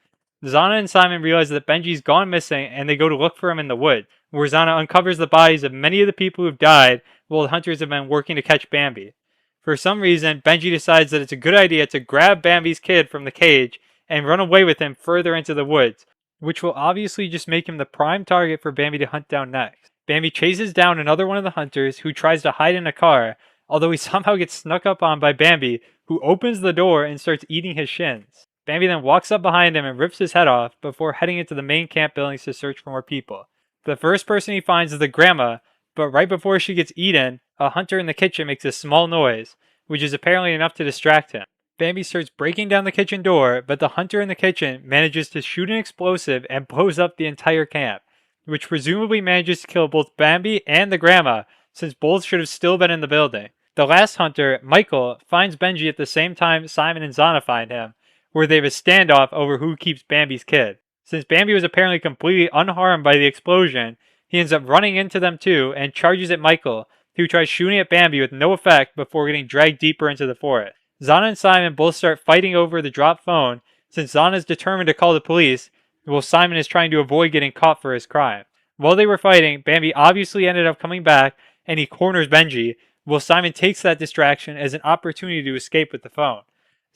Zana and Simon realize that Benji's gone missing, and they go to look for him in the woods, where Zana uncovers the bodies of many of the people who've died while the hunters have been working to catch Bambi. For some reason, Benji decides that it's a good idea to grab Bambi's kid from the cage and run away with him further into the woods, which will obviously just make him the prime target for Bambi to hunt down next. Bambi chases down another one of the hunters who tries to hide in a car, although he somehow gets snuck up on by Bambi, who opens the door and starts eating his shins. Bambi then walks up behind him and rips his head off before heading into the main camp buildings to search for more people. The first person he finds is the grandma, but right before she gets eaten, a hunter in the kitchen makes a small noise, which is apparently enough to distract him. Bambi starts breaking down the kitchen door, but the hunter in the kitchen manages to shoot an explosive and blows up the entire camp, which presumably manages to kill both Bambi and the grandma, since both should have still been in the building. The last hunter, Michael, finds Benji at the same time Simon and Zana find him, where they have a standoff over who keeps Bambi's kid. Since Bambi was apparently completely unharmed by the explosion, he ends up running into them too and charges at Michael, who tries shooting at Bambi with no effect before getting dragged deeper into the forest. Zana and Simon both start fighting over the dropped phone, since Zana is determined to call the police, while Simon is trying to avoid getting caught for his crime. While they were fighting, Bambi obviously ended up coming back, and he corners Benji, while Simon takes that distraction as an opportunity to escape with the phone.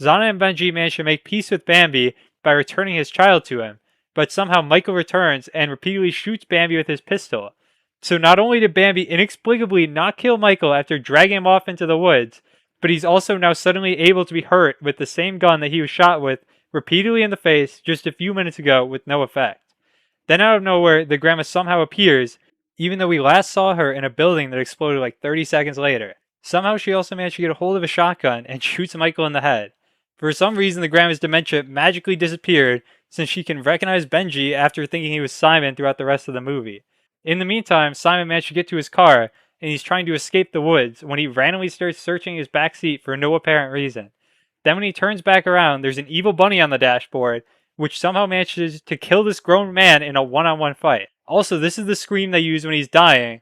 Zana and Benji manage to make peace with Bambi by returning his child to him, but somehow Michael returns and repeatedly shoots Bambi with his pistol. So not only did Bambi inexplicably not kill Michael after dragging him off into the woods, but he's also now suddenly able to be hurt with the same gun that he was shot with repeatedly in the face just a few minutes ago with no effect. Then out of nowhere, the grandma somehow appears, even though we last saw her in a building that exploded like 30 seconds later. Somehow she also managed to get a hold of a shotgun and shoots Michael in the head. For some reason, the grandma's dementia magically disappeared since she can recognize Benji after thinking he was Simon throughout the rest of the movie. In the meantime, Simon managed to get to his car, and he's trying to escape the woods when he randomly starts searching his backseat for no apparent reason. Then when he turns back around, there's an evil bunny on the dashboard, which somehow manages to kill this grown man in a one-on-one fight. Also, this is the scream they use when he's dying,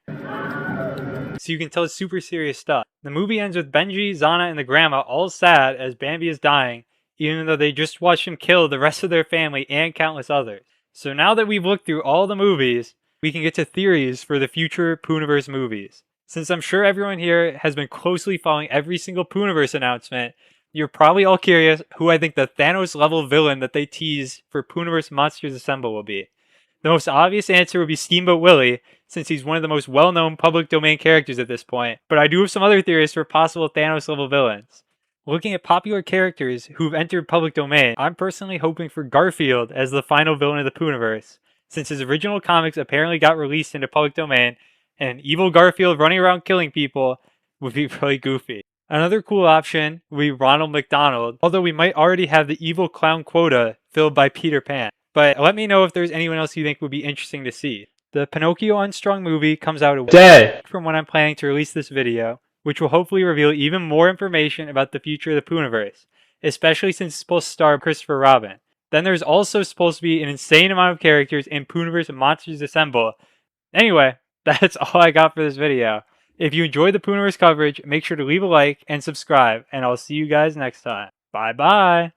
so you can tell it's super serious stuff. The movie ends with Benji, Zana, and the grandma all sad as Bambi is dying, even though they just watched him kill the rest of their family and countless others. So now that we've looked through all the movies, we can get to theories for the future Poohniverse movies. Since I'm sure everyone here has been closely following every single Poohniverse announcement, you're probably all curious who I think the Thanos level villain that they tease for Poohniverse Monsters Assemble will be. The most obvious answer would be Steamboat Willie, since he's one of the most well-known public domain characters at this point, but I do have some other theories for possible Thanos level villains. Looking at popular characters who've entered public domain, I'm personally hoping for Garfield as the final villain of the Poohniverse, since his original comics apparently got released into public domain, and an evil Garfield running around killing people would be really goofy. Another cool option would be Ronald McDonald, although we might already have the evil clown quota filled by Peter Pan. But let me know if there's anyone else you think would be interesting to see. The Pinocchio Unstrung movie comes out a week from when I'm planning to release this video, which will hopefully reveal even more information about the future of the Poohniverse, especially since it's supposed to star Christopher Robin. Then there's also supposed to be an insane amount of characters in Poohniverse Monsters Assemble. Anyway, that's all I got for this video. If you enjoyed the Poohniverse coverage, make sure to leave a like and subscribe, and I'll see you guys next time. Bye bye!